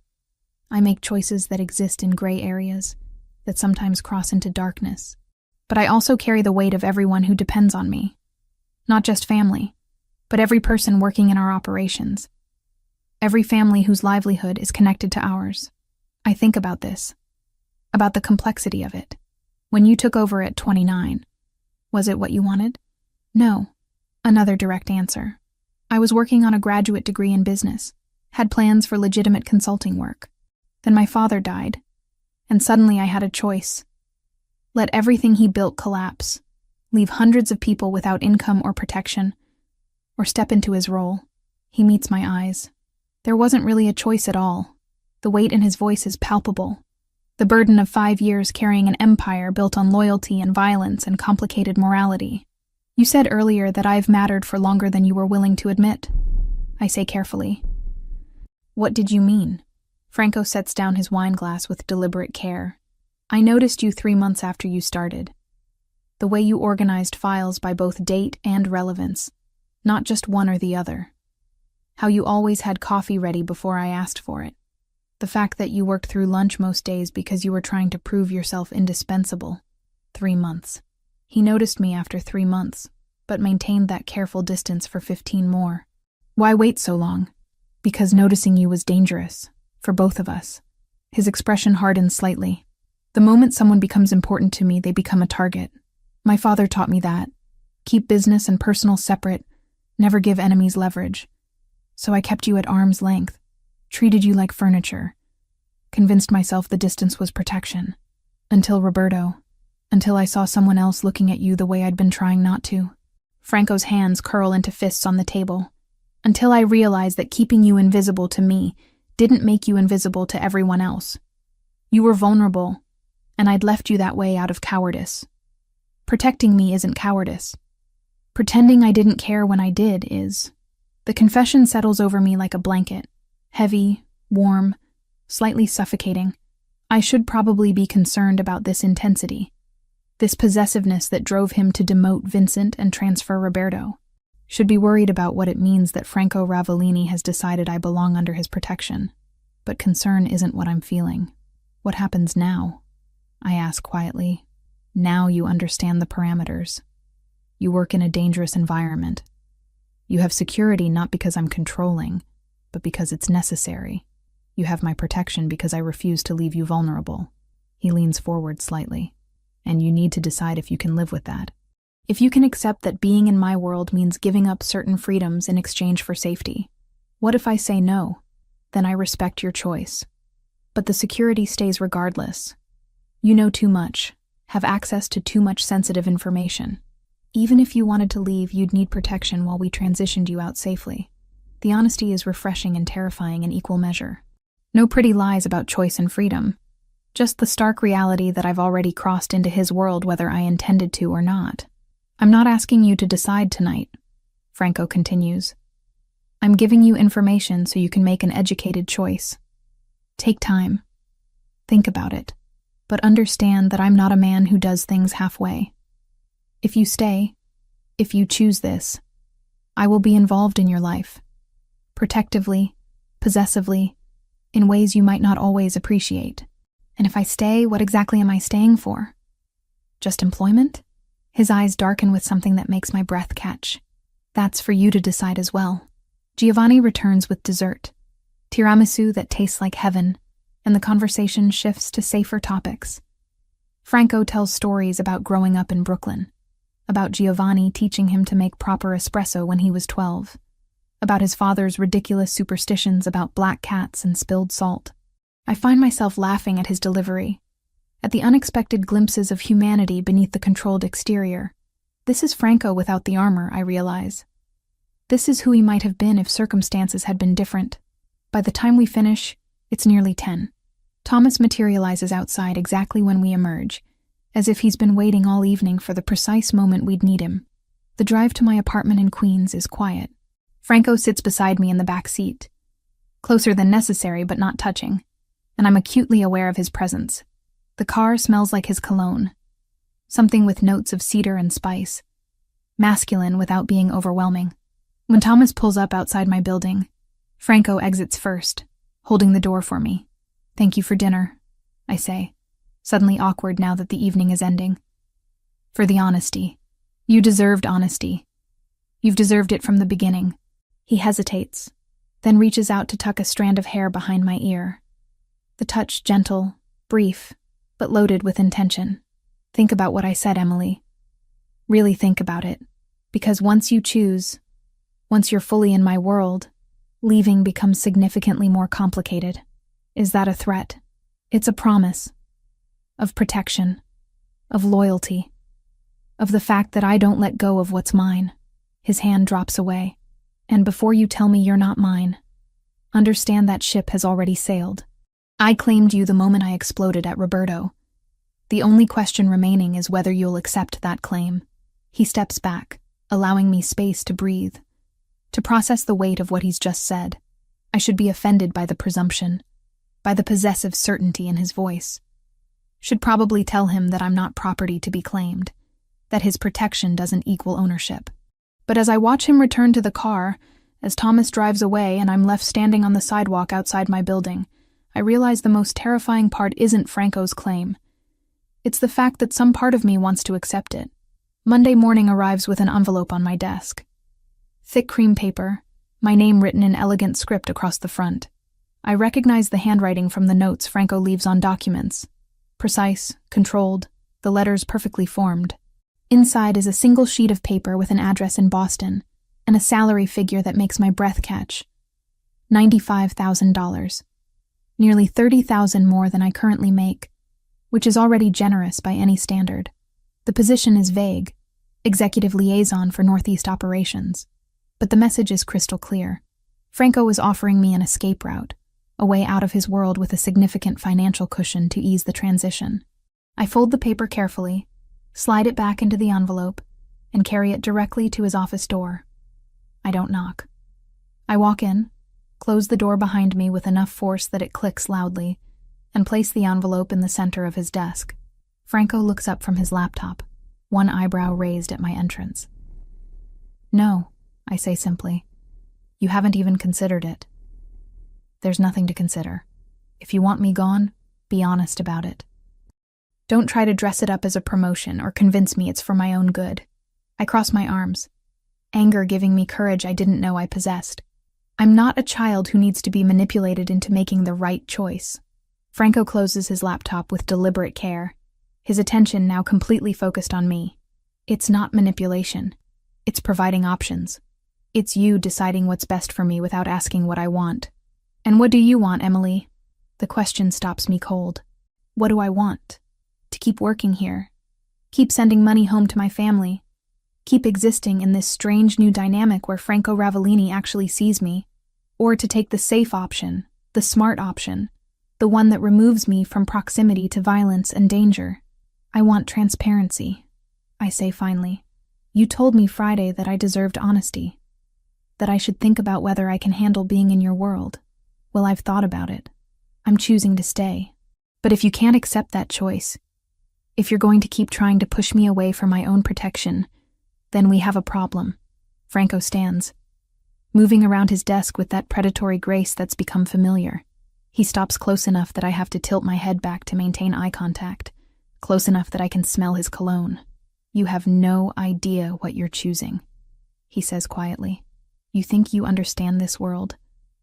I make choices that exist in gray areas, that sometimes cross into darkness. but I also carry the weight of everyone who depends on me. Not just family, but every person working in our operations. Every family whose livelihood is connected to ours. I think about this, about the complexity of it. When you took over at 29, was it what you wanted? No. Another direct answer. I was working on a graduate degree in business, had plans for legitimate consulting work. Then my father died, and suddenly I had a choice. Let everything he built collapse, leave hundreds of people without income or protection, or step into his role. He meets my eyes. There wasn't really a choice at all. The weight in his voice is palpable. The burden of 5 years carrying an empire built on loyalty and violence and complicated morality. You said earlier that I've mattered for longer than you were willing to admit. I say carefully. What did you mean? Franco sets down his wine glass with deliberate care. I noticed you 3 months after you started. The way you organized files by both date and relevance, not just one or the other. How you always had coffee ready before I asked for it. The fact that you worked through lunch most days because you were trying to prove yourself indispensable. 3 months. He noticed me after 3 months, but maintained that careful distance for 15 more. Why wait so long? Because noticing you was dangerous, for both of us. His expression hardened slightly. The moment someone becomes important to me, they become a target. My father taught me that. Keep business and personal separate, never give enemies leverage. So I kept you at arm's length, treated you like furniture, convinced myself the distance was protection. Until Roberto. Until I saw someone else looking at you the way I'd been trying not to. Franco's hands curl into fists on the table. Until I realized that keeping you invisible to me didn't make you invisible to everyone else. You were vulnerable, and I'd left you that way out of cowardice. Protecting me isn't cowardice. Pretending I didn't care when I did is. The confession settles over me like a blanket. Heavy, warm, slightly suffocating. I should probably be concerned about this intensity. This possessiveness that drove him to demote Vincent and transfer Roberto. Should be worried about what it means that Franco Ravellini has decided I belong under his protection. But concern isn't what I'm feeling. What happens now? I ask quietly. Now you understand the parameters. You work in a dangerous environment. You have security not because I'm controlling, but because it's necessary. You have my protection because I refuse to leave you vulnerable. He leans forward slightly. And you need to decide if you can live with that. If you can accept that being in my world means giving up certain freedoms in exchange for safety. What if I say no? Then I respect your choice. But the security stays regardless. You know too much, have access to too much sensitive information. Even if you wanted to leave, you'd need protection while we transitioned you out safely. The honesty is refreshing and terrifying in equal measure. No pretty lies about choice and freedom. Just the stark reality that I've already crossed into his world whether I intended to or not. I'm not asking you to decide tonight, Franco continues. I'm giving you information so you can make an educated choice. Take time. Think about it. But understand that I'm not a man who does things halfway. If you stay, if you choose this, I will be involved in your life. Protectively, possessively, in ways you might not always appreciate. And if I stay, what exactly am I staying for? Just employment? His eyes darken with something that makes my breath catch. That's for you to decide as well. Giovanni returns with dessert, tiramisu that tastes like heaven, and the conversation shifts to safer topics. Franco tells stories about growing up in Brooklyn, about Giovanni teaching him to make proper espresso when he was 12, about his father's ridiculous superstitions about black cats and spilled salt. I find myself laughing at his delivery, at the unexpected glimpses of humanity beneath the controlled exterior. This is Franco without the armor, I realize. This is who he might have been if circumstances had been different. By the time we finish, it's nearly 10. Thomas materializes outside exactly when we emerge, as if he's been waiting all evening for the precise moment we'd need him. The drive to my apartment in Queens is quiet. Franco sits beside me in the back seat, closer than necessary but not touching, and I'm acutely aware of his presence. The car smells like his cologne, something with notes of cedar and spice, masculine without being overwhelming. When Thomas pulls up outside my building, Franco exits first, holding the door for me. Thank you for dinner, I say, suddenly awkward now that the evening is ending. For the honesty. You deserved honesty. You've deserved it from the beginning. He hesitates, then reaches out to tuck a strand of hair behind my ear. The touch gentle, brief, but loaded with intention. Think about what I said, Emily. Really think about it. Because once you choose, once you're fully in my world, leaving becomes significantly more complicated. Is that a threat? It's a promise. Of protection. Of loyalty. Of the fact that I don't let go of what's mine. His hand drops away. And before you tell me you're not mine, understand that ship has already sailed. I claimed you the moment I exploded at Roberto. The only question remaining is whether you'll accept that claim. He steps back, allowing me space to breathe, to process the weight of what he's just said. I should be offended by the presumption, by the possessive certainty in his voice. Should probably tell him that I'm not property to be claimed, that his protection doesn't equal ownership. But as I watch him return to the car, as Thomas drives away and I'm left standing on the sidewalk outside my building, I realize the most terrifying part isn't Franco's claim. It's the fact that some part of me wants to accept it. Monday morning arrives with an envelope on my desk. Thick cream paper, my name written in elegant script across the front. I recognize the handwriting from the notes Franco leaves on documents. Precise, controlled, the letters perfectly formed. Inside is a single sheet of paper with an address in Boston and a salary figure that makes my breath catch. $95,000. Nearly $30,000 more than I currently make, which is already generous by any standard. The position is vague, executive liaison for Northeast operations, but the message is crystal clear. Franco is offering me an escape route, a way out of his world with a significant financial cushion to ease the transition. I fold the paper carefully, slide it back into the envelope, and carry it directly to his office door. I don't knock. I walk in, close the door behind me with enough force that it clicks loudly, and place the envelope in the center of his desk. Franco looks up from his laptop, one eyebrow raised at my entrance. No, I say simply. You haven't even considered it. There's nothing to consider. If you want me gone, be honest about it. Don't try to dress it up as a promotion or convince me it's for my own good. I cross my arms, anger giving me courage I didn't know I possessed. I'm not a child who needs to be manipulated into making the right choice. Franco closes his laptop with deliberate care, his attention now completely focused on me. It's not manipulation. It's providing options. It's you deciding what's best for me without asking what I want. And what do you want, Emily? The question stops me cold. What do I want? To keep working here. Keep sending money home to my family. Keep existing in this strange new dynamic where Franco Ravellini actually sees me. Or to take the safe option, the smart option, the one that removes me from proximity to violence and danger. I want transparency, I say finally. You told me Friday that I deserved honesty, that I should think about whether I can handle being in your world. Well, I've thought about it. I'm choosing to stay. But if you can't accept that choice, if you're going to keep trying to push me away for my own protection, then we have a problem. Franco stands, moving around his desk with that predatory grace that's become familiar. He stops close enough that I have to tilt my head back to maintain eye contact, close enough that I can smell his cologne. You have no idea what you're choosing, he says quietly. You think you understand this world,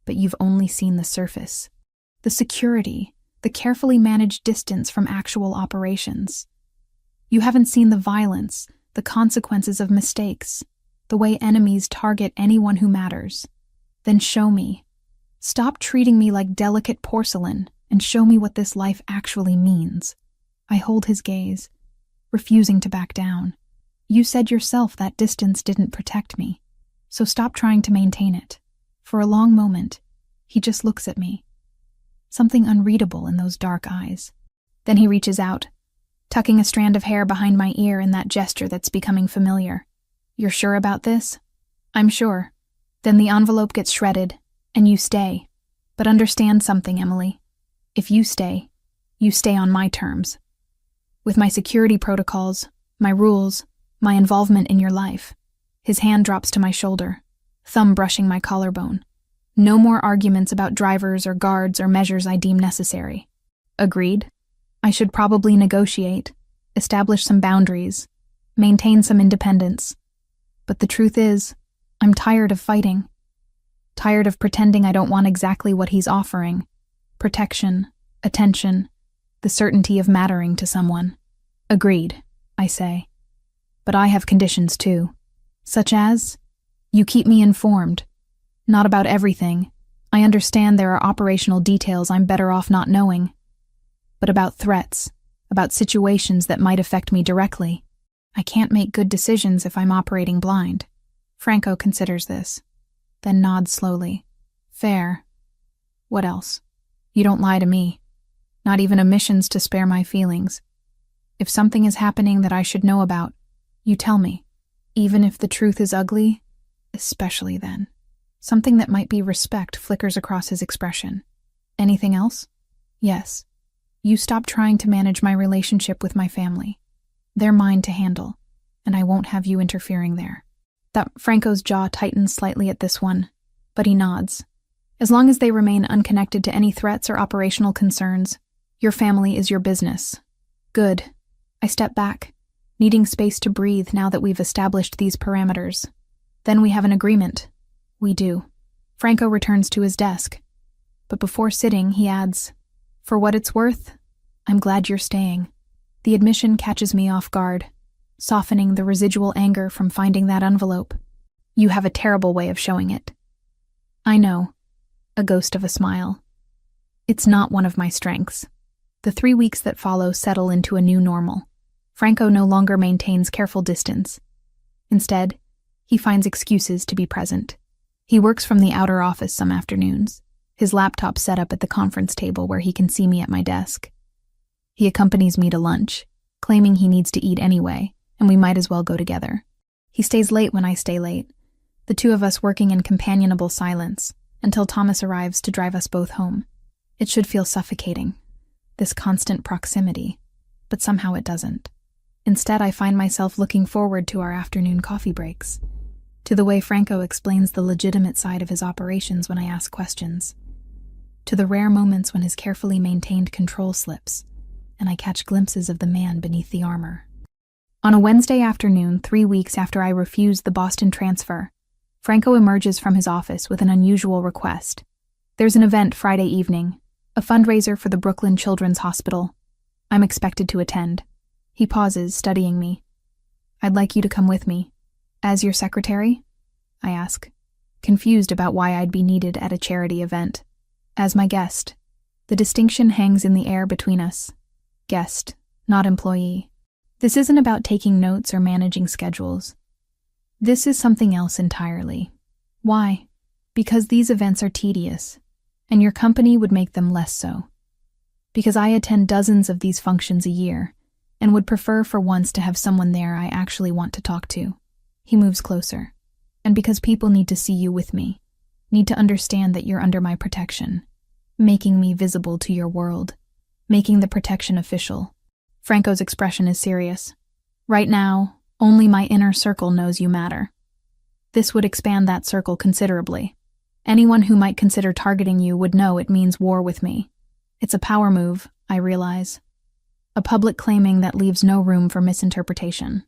but you've only seen the surface. The security, the carefully managed distance from actual operations. You haven't seen the violence, the consequences of mistakes, the way enemies target anyone who matters. Then show me. Stop treating me like delicate porcelain and show me what this life actually means. I hold his gaze, refusing to back down. You said yourself that distance didn't protect me, so stop trying to maintain it. For a long moment, he just looks at me. Something unreadable in those dark eyes. Then he reaches out, tucking a strand of hair behind my ear in that gesture that's becoming familiar. You're sure about this? I'm sure. Then the envelope gets shredded, and you stay. But understand something, Emily. If you stay on my terms. With my security protocols, my rules, my involvement in your life. His hand drops to my shoulder, thumb brushing my collarbone. No more arguments about drivers or guards or measures I deem necessary. Agreed? I should probably negotiate, establish some boundaries, maintain some independence. But the truth is, I'm tired of fighting. Tired of pretending I don't want exactly what he's offering. Protection, attention, the certainty of mattering to someone. Agreed, I say. But I have conditions too. Such as, you keep me informed. Not about everything. I understand there are operational details I'm better off not knowing. But about threats, about situations that might affect me directly. I can't make good decisions if I'm operating blind. Franco considers this, then nods slowly. Fair. What else? You don't lie to me. Not even omissions to spare my feelings. If something is happening that I should know about, you tell me. Even if the truth is ugly, especially then. Something that might be respect flickers across his expression. Anything else? Yes. You stop trying to manage my relationship with my family. They're mine to handle, and I won't have you interfering there. Franco's jaw tightens slightly at this one, but he nods. As long as they remain unconnected to any threats or operational concerns, your family is your business. Good. I step back, needing space to breathe now that we've established these parameters. Then we have an agreement. We do. Franco returns to his desk. But before sitting, he adds, for what it's worth, I'm glad you're staying. The admission catches me off guard, softening the residual anger from finding that envelope. You have a terrible way of showing it. I know. A ghost of a smile. It's not one of my strengths. The 3 weeks that follow settle into a new normal. Franco no longer maintains careful distance. Instead, he finds excuses to be present. He works from the outer office some afternoons, his laptop set up at the conference table where he can see me at my desk. He accompanies me to lunch, claiming he needs to eat anyway, and we might as well go together. He stays late when I stay late, the two of us working in companionable silence, until Thomas arrives to drive us both home. It should feel suffocating, this constant proximity, but somehow it doesn't. Instead, I find myself looking forward to our afternoon coffee breaks, to the way Franco explains the legitimate side of his operations when I ask questions, to the rare moments when his carefully maintained control slips, and I catch glimpses of the man beneath the armor. On a Wednesday afternoon, 3 weeks after I refused the Boston transfer, Franco emerges from his office with an unusual request. There's an event Friday evening, a fundraiser for the Brooklyn Children's Hospital. I'm expected to attend. He pauses, studying me. I'd like you to come with me. As your secretary? I ask, confused about why I'd be needed at a charity event. As my guest. The distinction hangs in the air between us. Guest, not employee. This isn't about taking notes or managing schedules. This is something else entirely. Why? Because these events are tedious, and your company would make them less so. Because I attend dozens of these functions a year, and would prefer for once to have someone there I actually want to talk to. He moves closer. And because people need to see you with me, need to understand that you're under my protection, making me visible to your world, making the protection official. Franco's expression is serious. Right now, only my inner circle knows you matter. This would expand that circle considerably. Anyone who might consider targeting you would know it means war with me. It's a power move, I realize. A public claiming that leaves no room for misinterpretation.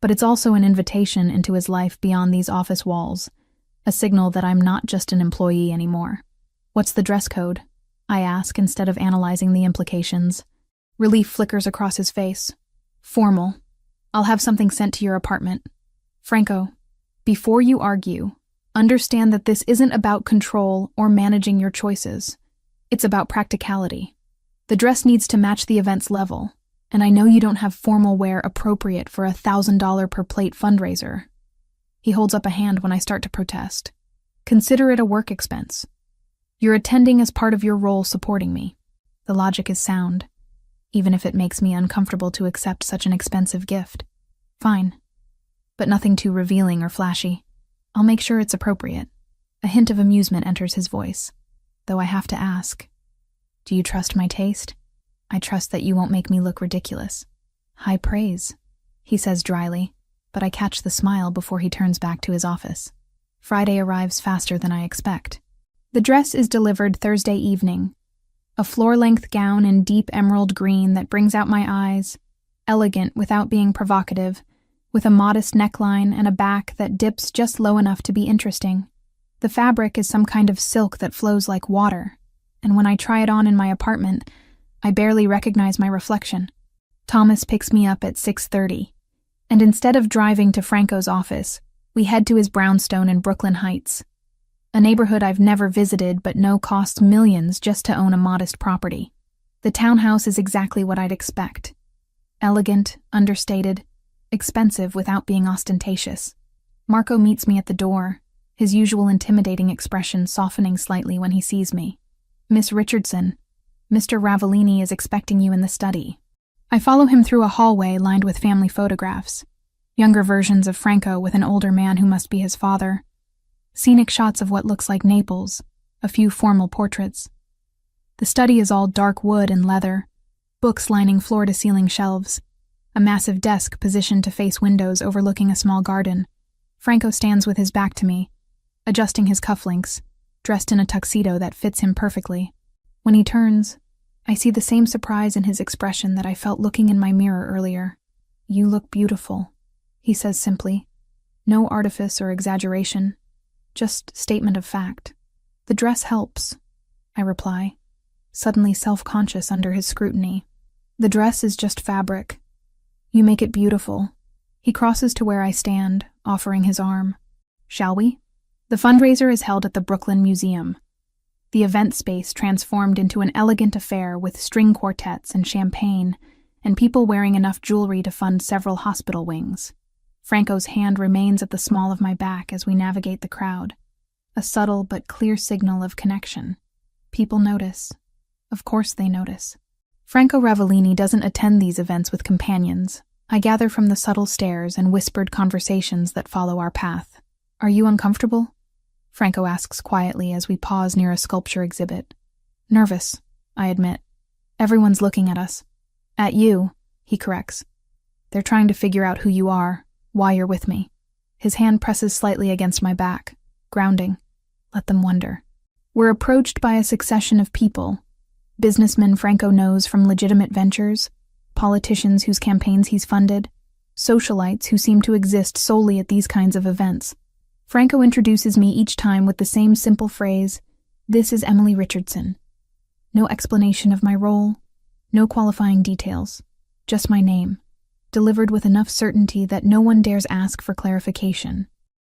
But it's also an invitation into his life beyond these office walls, a signal that I'm not just an employee anymore. What's the dress code? I ask instead of analyzing the implications. Relief flickers across his face. Formal. I'll have something sent to your apartment. Franco, before you argue, understand that this isn't about control or managing your choices. It's about practicality. The dress needs to match the event's level, and I know you don't have formal wear appropriate for a $1,000 per plate fundraiser. He holds up a hand when I start to protest. Consider it a work expense. You're attending as part of your role supporting me. The logic is sound, even if it makes me uncomfortable to accept such an expensive gift. Fine, but nothing too revealing or flashy. I'll make sure it's appropriate. A hint of amusement enters his voice, though I have to ask, do you trust my taste? I trust that you won't make me look ridiculous. High praise, he says dryly, but I catch the smile before he turns back to his office. Friday arrives faster than I expect. The dress is delivered Thursday evening. A floor-length gown in deep emerald green that brings out my eyes, elegant without being provocative, with a modest neckline and a back that dips just low enough to be interesting. The fabric is some kind of silk that flows like water, and when I try it on in my apartment, I barely recognize my reflection. Thomas picks me up at 6:30, and instead of driving to Franco's office, we head to his brownstone in Brooklyn Heights, a neighborhood I've never visited but know costs millions just to own a modest property. The townhouse is exactly what I'd expect. Elegant, understated, expensive without being ostentatious. Marco meets me at the door, his usual intimidating expression softening slightly when he sees me. "Miss Richardson, Mr. Ravellini is expecting you in the study." I follow him through a hallway lined with family photographs, younger versions of Franco with an older man who must be his father, scenic shots of what looks like Naples, a few formal portraits. The study is all dark wood and leather, books lining floor-to-ceiling shelves, a massive desk positioned to face windows overlooking a small garden. Franco stands with his back to me, adjusting his cufflinks, dressed in a tuxedo that fits him perfectly. When he turns, I see the same surprise in his expression that I felt looking in my mirror earlier. "You look beautiful," he says simply. No artifice or exaggeration, just statement of fact. "The dress helps," I reply, suddenly self-conscious under his scrutiny. "The dress is just fabric. You make it beautiful." He crosses to where I stand, offering his arm. "Shall we?" The fundraiser is held at the Brooklyn Museum. The event space transformed into an elegant affair with string quartets and champagne, and people wearing enough jewelry to fund several hospital wings. Franco's hand remains at the small of my back as we navigate the crowd, a subtle but clear signal of connection. People notice. Of course they notice. Franco Ravellini doesn't attend these events with companions. I gather from the subtle stares and whispered conversations that follow our path. "Are you uncomfortable?" Franco asks quietly as we pause near a sculpture exhibit. "Nervous," I admit. "Everyone's looking at us." "At you," he corrects. "They're trying to figure out who you are, why you're with me." His hand presses slightly against my back, grounding. "Let them wonder." We're approached by a succession of people. Businessmen Franco knows from legitimate ventures, politicians whose campaigns he's funded, socialites who seem to exist solely at these kinds of events. Franco introduces me each time with the same simple phrase, "This is Emily Richardson." No explanation of my role, no qualifying details, just my name, delivered with enough certainty that no one dares ask for clarification.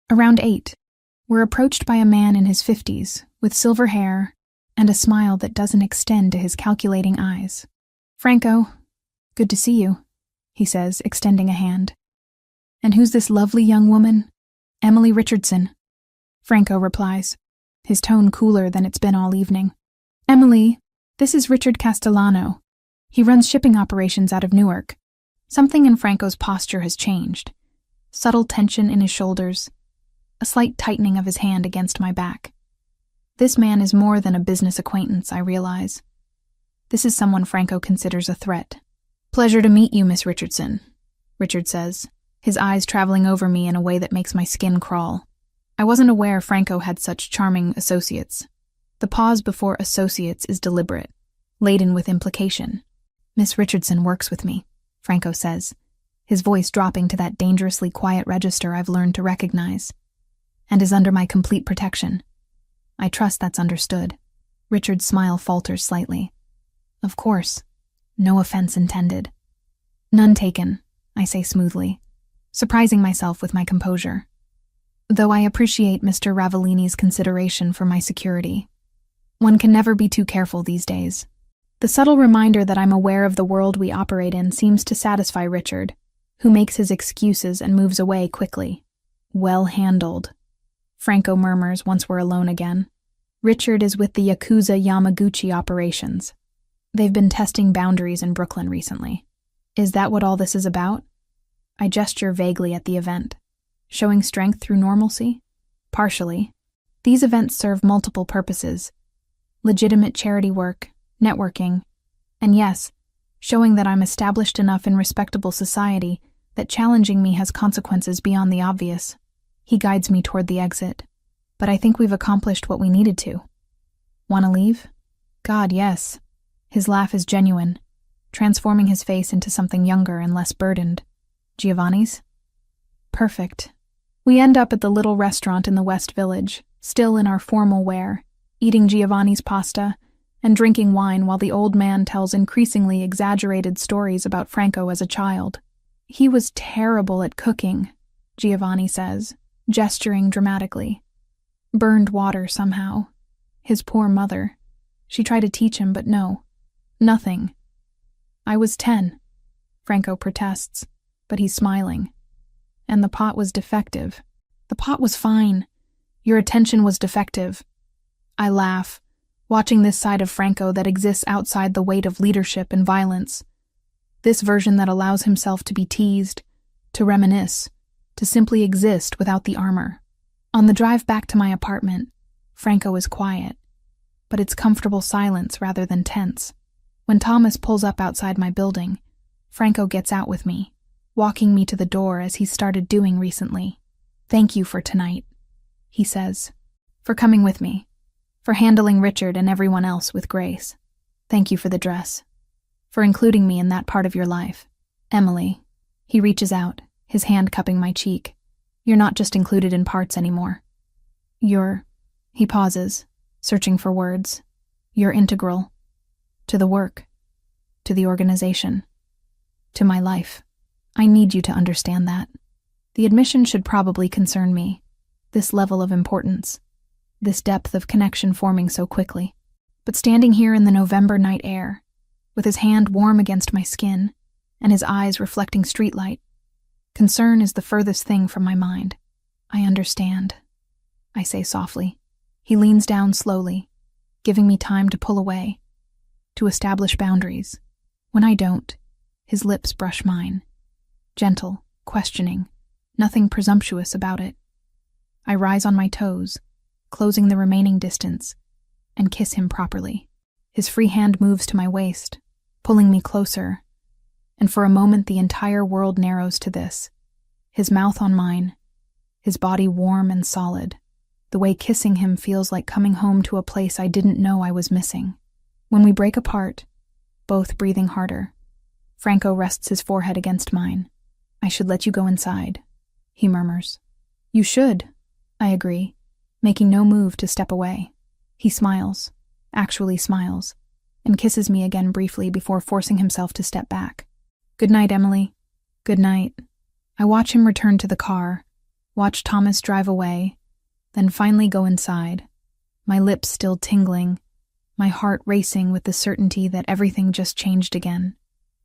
Around 8, we're approached by a man in his 50s, with silver hair and a smile that doesn't extend to his calculating eyes. "Franco, good to see you," he says, extending a hand. "And who's this lovely young woman?" "Emily Richardson," Franco replies, his tone cooler than it's been all evening. "Emily, this is Richard Castellano. He runs shipping operations out of Newark." Something in Franco's posture has changed. Subtle tension in his shoulders, a slight tightening of his hand against my back. This man is more than a business acquaintance, I realize. This is someone Franco considers a threat. "Pleasure to meet you, Miss Richardson," Richard says, his eyes traveling over me in a way that makes my skin crawl. I wasn't aware Franco had such charming associates. The pause before associates is deliberate, laden with implication. "Miss Richardson works with me," Franco says, his voice dropping to that dangerously quiet register I've learned to recognize, "and is under my complete protection." I trust that's understood. Richard's smile falters slightly. "Of course. No offense intended." "None taken," I say smoothly, surprising myself with my composure. Though I appreciate Mr. Ravellini's consideration for my security. One can never be too careful these days. The subtle reminder that I'm aware of the world we operate in seems to satisfy Richard, who makes his excuses and moves away quickly. "Well handled," Franco murmurs once we're alone again. Richard is with the Yakuza Yamaguchi operations. They've been testing boundaries in Brooklyn recently. Is that what all this is about? I gesture vaguely at the event. Showing strength through normalcy? Partially. These events serve multiple purposes. Legitimate charity work, networking, and yes, showing that I'm established enough in respectable society that challenging me has consequences beyond the obvious. He guides me toward the exit. But I think we've accomplished what we needed to. "Want to leave?" "God, yes." His laugh is genuine, transforming his face into something younger and less burdened. "Giovanni's?" Perfect. We end up at the little restaurant in the West Village, still in our formal wear, eating Giovanni's pasta and drinking wine while the old man tells increasingly exaggerated stories about Franco as a child. He was terrible at cooking, Giovanni says, gesturing dramatically. Burned water somehow. His poor mother. She tried to teach him, but no. Nothing. I was 10, Franco protests, but he's smiling. And the pot was defective. The pot was fine. Your attention was defective. I laugh, watching this side of Franco that exists outside the weight of leadership and violence. This version that allows himself to be teased, to reminisce, to simply exist without the armor. On the drive back to my apartment, Franco is quiet, but it's comfortable silence rather than tense. When Thomas pulls up outside my building, Franco gets out with me, walking me to the door as he's started doing recently. "Thank you for tonight," he says. "For coming with me. For handling Richard and everyone else with grace. Thank you for the dress. For including me in that part of your life. Emily." He reaches out, his hand cupping my cheek. "You're not just included in parts anymore. He pauses, searching for words. "You're integral. To the work. To the organization. To my life. I need you to understand that." The admission should probably concern me. This level of importance. This depth of connection forming so quickly. But standing here in the November night air, with his hand warm against my skin, and his eyes reflecting streetlight, concern is the furthest thing from my mind. "I understand," I say softly. He leans down slowly, giving me time to pull away, to establish boundaries. When I don't, his lips brush mine. Gentle, questioning, nothing presumptuous about it. I rise on my toes, closing the remaining distance, and kiss him properly. His free hand moves to my waist, pulling me closer, and for a moment the entire world narrows to this. His mouth on mine, his body warm and solid. The way kissing him feels like coming home to a place I didn't know I was missing. When we break apart, both breathing harder, Franco rests his forehead against mine. "I should let you go inside," he murmurs. "You should," I agree, making no move to step away. He smiles, actually smiles, and kisses me again briefly before forcing himself to step back. "Good night, Emily." "Good night." I watch him return to the car, watch Thomas drive away, then finally go inside, my lips still tingling, my heart racing with the certainty that everything just changed again.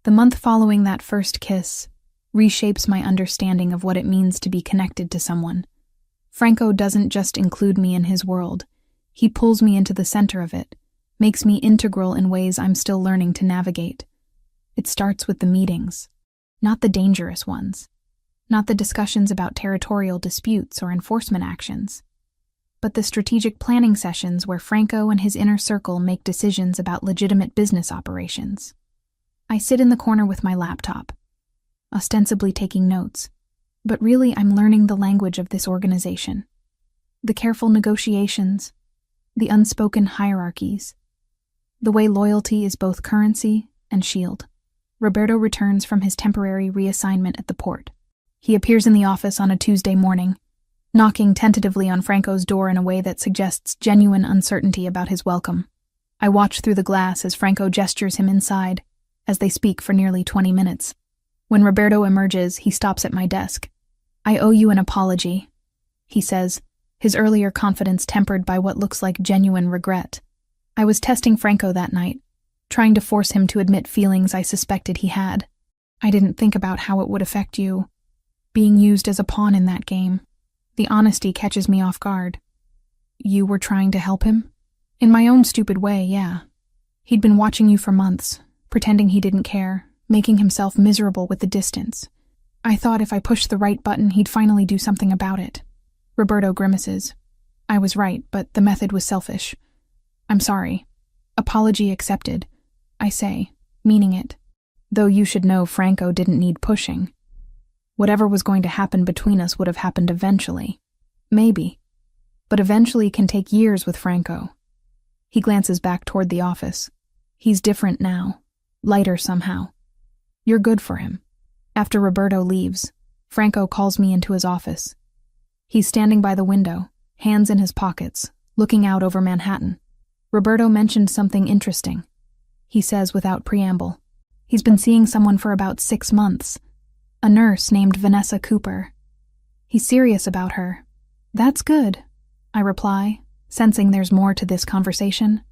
The month following that first kiss reshapes my understanding of what it means to be connected to someone. Franco doesn't just include me in his world, he pulls me into the center of it, makes me integral in ways I'm still learning to navigate. It starts with the meetings, not the dangerous ones, not the discussions about territorial disputes or enforcement actions, but the strategic planning sessions where Franco and his inner circle make decisions about legitimate business operations. I sit in the corner with my laptop, ostensibly taking notes, but really I'm learning the language of this organization. The careful negotiations, the unspoken hierarchies, the way loyalty is both currency and shield. Roberto returns from his temporary reassignment at the port. He appears in the office on a Tuesday morning, knocking tentatively on Franco's door in a way that suggests genuine uncertainty about his welcome. I watch through the glass as Franco gestures him inside, as they speak for nearly 20 minutes. When Roberto emerges, he stops at my desk. "I owe you an apology," he says, his earlier confidence tempered by what looks like genuine regret. "I was testing Franco that night, trying to force him to admit feelings I suspected he had. I didn't think about how it would affect you, being used as a pawn in that game. The honesty catches me off guard." "You were trying to help him?" "In my own stupid way, yeah. He'd been watching you for months, pretending he didn't care, making himself miserable with the distance. I thought if I pushed the right button, he'd finally do something about it." Roberto grimaces. "I was right, but the method was selfish. I'm sorry. Apology accepted," I say, meaning it. Though you should know Franco didn't need pushing. Whatever was going to happen between us would have happened eventually. Maybe. But eventually can take years with Franco. He glances back toward the office. He's different now. Lighter somehow. You're good for him. After Roberto leaves, Franco calls me into his office. He's standing by the window, hands in his pockets, looking out over Manhattan. Roberto mentioned something interesting. He says without preamble. He's been seeing someone for about 6 months, a nurse named Vanessa Cooper. He's serious about her. That's good, I reply, sensing there's more to this conversation.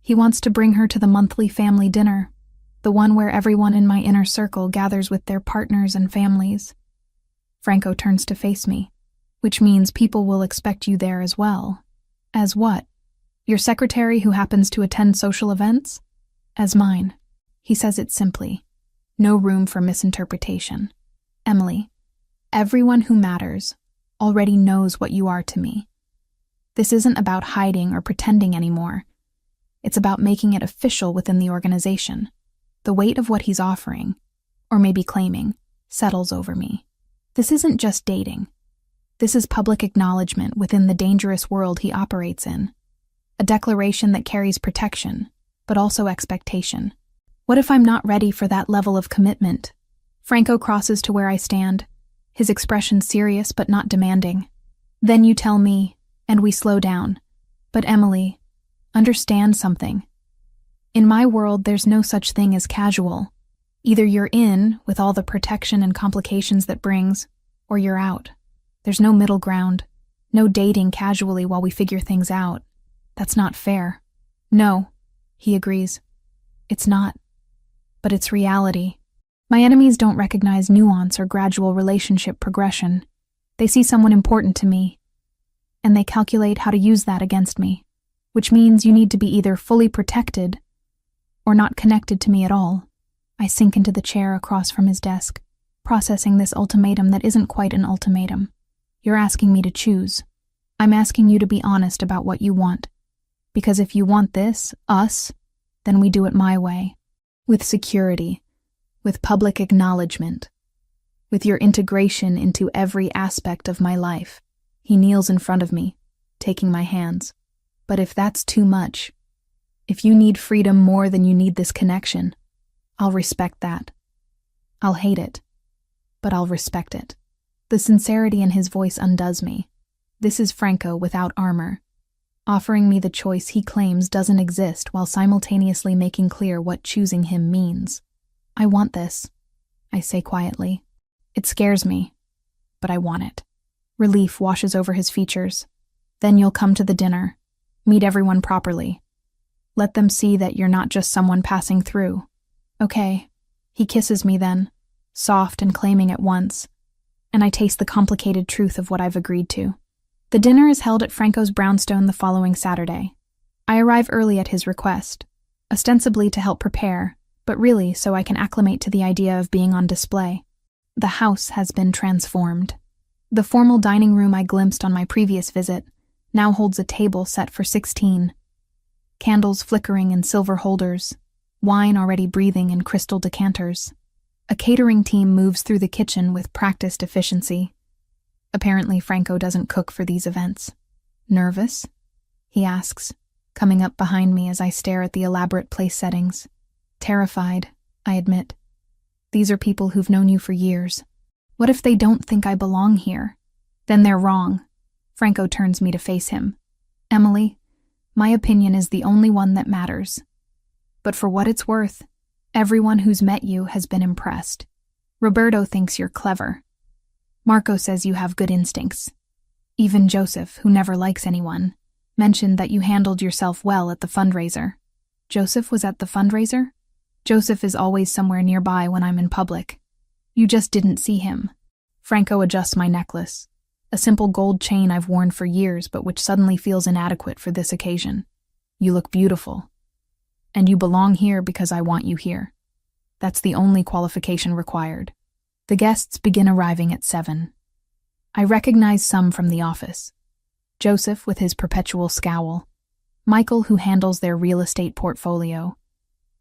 He wants to bring her to the monthly family dinner, the one where everyone in my inner circle gathers with their partners and families. Franco turns to face me, which means people will expect you there as well. As what? Your secretary who happens to attend social events? As mine. He says it simply. No room for misinterpretation. Emily, everyone who matters already knows what you are to me. This isn't about hiding or pretending anymore. It's about making it official within the organization. The weight of what he's offering, or maybe claiming, settles over me. This isn't just dating. This is public acknowledgement within the dangerous world he operates in. A declaration that carries protection, but also expectation. What if I'm not ready for that level of commitment? Franco crosses to where I stand, his expression serious but not demanding. Then you tell me, and we slow down. But Emily, understand something. In my world, there's no such thing as casual. Either you're in, with all the protection and complications that brings, or you're out. There's no middle ground. No dating casually while we figure things out. That's not fair. No, he agrees. It's not. But it's reality. My enemies don't recognize nuance or gradual relationship progression. They see someone important to me, and they calculate how to use that against me, which means you need to be either fully protected or not connected to me at all. I sink into the chair across from his desk, processing this ultimatum that isn't quite an ultimatum. You're asking me to choose. I'm asking you to be honest about what you want. Because if you want this, us, then we do it my way. With security, with public acknowledgement, with your integration into every aspect of my life. He kneels in front of me, taking my hands. But if that's too much, if you need freedom more than you need this connection, I'll respect that. I'll hate it, but I'll respect it. The sincerity in his voice undoes me. This is Franco without armor, offering me the choice he claims doesn't exist while simultaneously making clear what choosing him means. I want this, I say quietly. It scares me, but I want it. Relief washes over his features. Then you'll come to the dinner. Meet everyone properly. Let them see that you're not just someone passing through. Okay. He kisses me then, soft and claiming at once, and I taste the complicated truth of what I've agreed to. The dinner is held at Franco's brownstone the following Saturday. I arrive early at his request, ostensibly to help prepare, but really so I can acclimate to the idea of being on display. The house has been transformed. The formal dining room I glimpsed on my previous visit now holds a table set for 16. Candles flickering in silver holders, wine already breathing in crystal decanters. A catering team moves through the kitchen with practiced efficiency. Apparently Franco doesn't cook for these events. Nervous? He asks, coming up behind me as I stare at the elaborate place settings. Terrified, I admit. These are people who've known you for years. What if they don't think I belong here? Then they're wrong. Franco turns me to face him. Emily, my opinion is the only one that matters. But for what it's worth, everyone who's met you has been impressed. Roberto thinks you're clever. Marco says you have good instincts. Even Joseph, who never likes anyone, mentioned that you handled yourself well at the fundraiser. Joseph was at the fundraiser? Joseph is always somewhere nearby when I'm in public. You just didn't see him. Franco adjusts my necklace, a simple gold chain I've worn for years but which suddenly feels inadequate for this occasion. You look beautiful. And you belong here because I want you here. That's the only qualification required. The guests begin arriving at 7. I recognize some from the office. Joseph with his perpetual scowl, Michael who handles their real estate portfolio,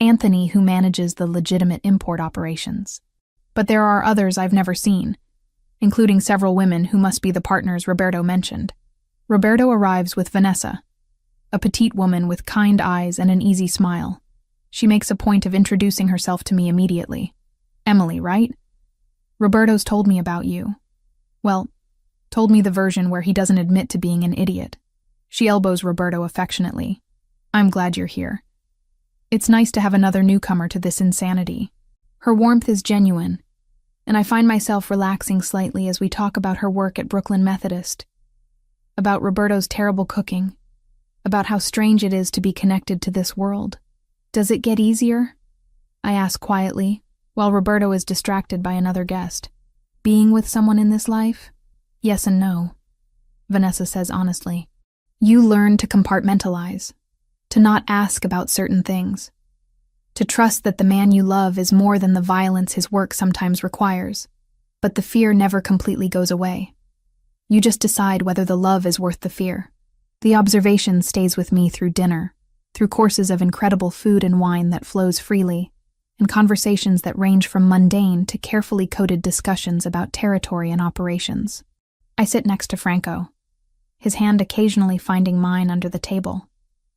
Anthony who manages the legitimate import operations. But there are others I've never seen, including several women who must be the partners Roberto mentioned. Roberto arrives with Vanessa, a petite woman with kind eyes and an easy smile. She makes a point of introducing herself to me immediately. Emily, right? Roberto's told me about you. Well, told me the version where he doesn't admit to being an idiot. She elbows Roberto affectionately. I'm glad you're here. It's nice to have another newcomer to this insanity. Her warmth is genuine, and I find myself relaxing slightly as we talk about her work at Brooklyn Methodist, about Roberto's terrible cooking, about how strange it is to be connected to this world. Does it get easier? I ask quietly, while Roberto is distracted by another guest. Being with someone in this life? Yes and no, Vanessa says honestly. You learn to compartmentalize, to not ask about certain things, to trust that the man you love is more than the violence his work sometimes requires, but the fear never completely goes away. You just decide whether the love is worth the fear. The observation stays with me through dinner, through courses of incredible food and wine that flows freely, and conversations that range from mundane to carefully coded discussions about territory and operations. I sit next to Franco, his hand occasionally finding mine under the table,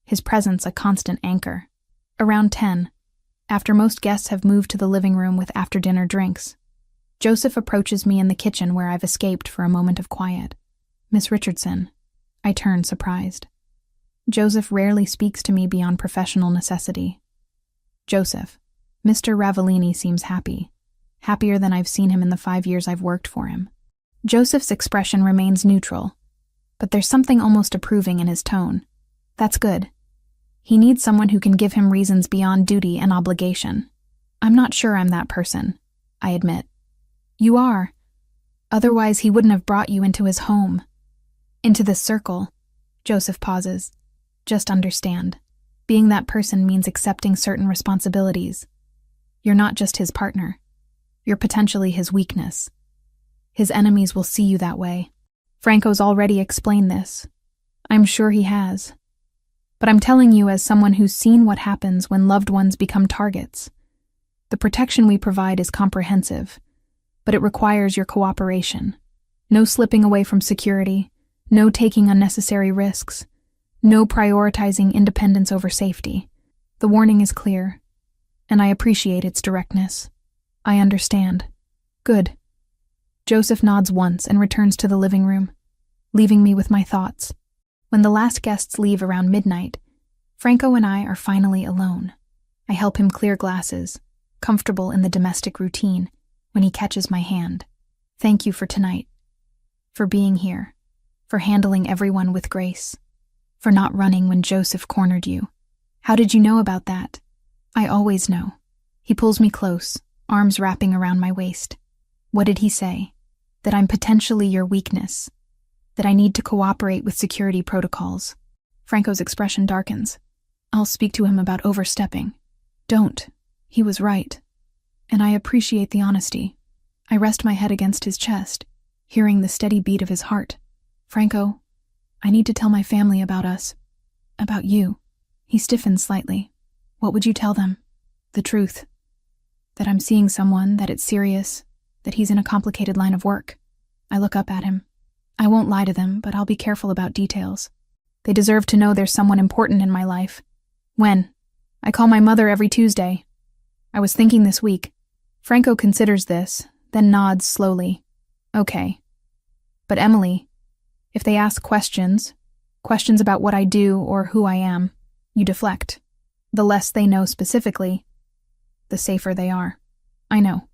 his presence a constant anchor. Around 10, after most guests have moved to the living room with after-dinner drinks, Joseph approaches me in the kitchen where I've escaped for a moment of quiet. Miss Richardson. I turn, surprised. Joseph rarely speaks to me beyond professional necessity. Joseph. Mr. Ravellini seems happy. Happier than I've seen him in the 5 years I've worked for him. Joseph's expression remains neutral, but there's something almost approving in his tone. That's good. He needs someone who can give him reasons beyond duty and obligation. I'm not sure I'm that person, I admit. You are. Otherwise, he wouldn't have brought you into his home. Into this circle. Joseph pauses. Just understand. Being that person means accepting certain responsibilities. You're not just his partner. You're potentially his weakness. His enemies will see you that way. Franco's already explained this. I'm sure he has. But I'm telling you as someone who's seen what happens when loved ones become targets. The protection we provide is comprehensive, but it requires your cooperation. No slipping away from security, no taking unnecessary risks, no prioritizing independence over safety. The warning is clear, and I appreciate its directness. I understand. Good. Joseph nods once and returns to the living room, leaving me with my thoughts. When the last guests leave around midnight, Franco and I are finally alone. I help him clear glasses, comfortable in the domestic routine, when he catches my hand. Thank you for tonight. For being here. For handling everyone with grace. For not running when Joseph cornered you. How did you know about that? I always know. He pulls me close, arms wrapping around my waist. What did he say? That I'm potentially your weakness. That I need to cooperate with security protocols. Franco's expression darkens. I'll speak to him about overstepping. Don't. He was right. And I appreciate the honesty. I rest my head against his chest, hearing the steady beat of his heart. Franco, I need to tell my family about us. About you. He stiffens slightly. What would you tell them? The truth. That I'm seeing someone, that it's serious, that he's in a complicated line of work. I look up at him. I won't lie to them, but I'll be careful about details. They deserve to know there's someone important in my life. When? I call my mother every Tuesday. I was thinking this week. Franco considers this, then nods slowly. Okay. But Emily, if they ask questions about what I do or who I am, you deflect. The less they know specifically, the safer they are. I know.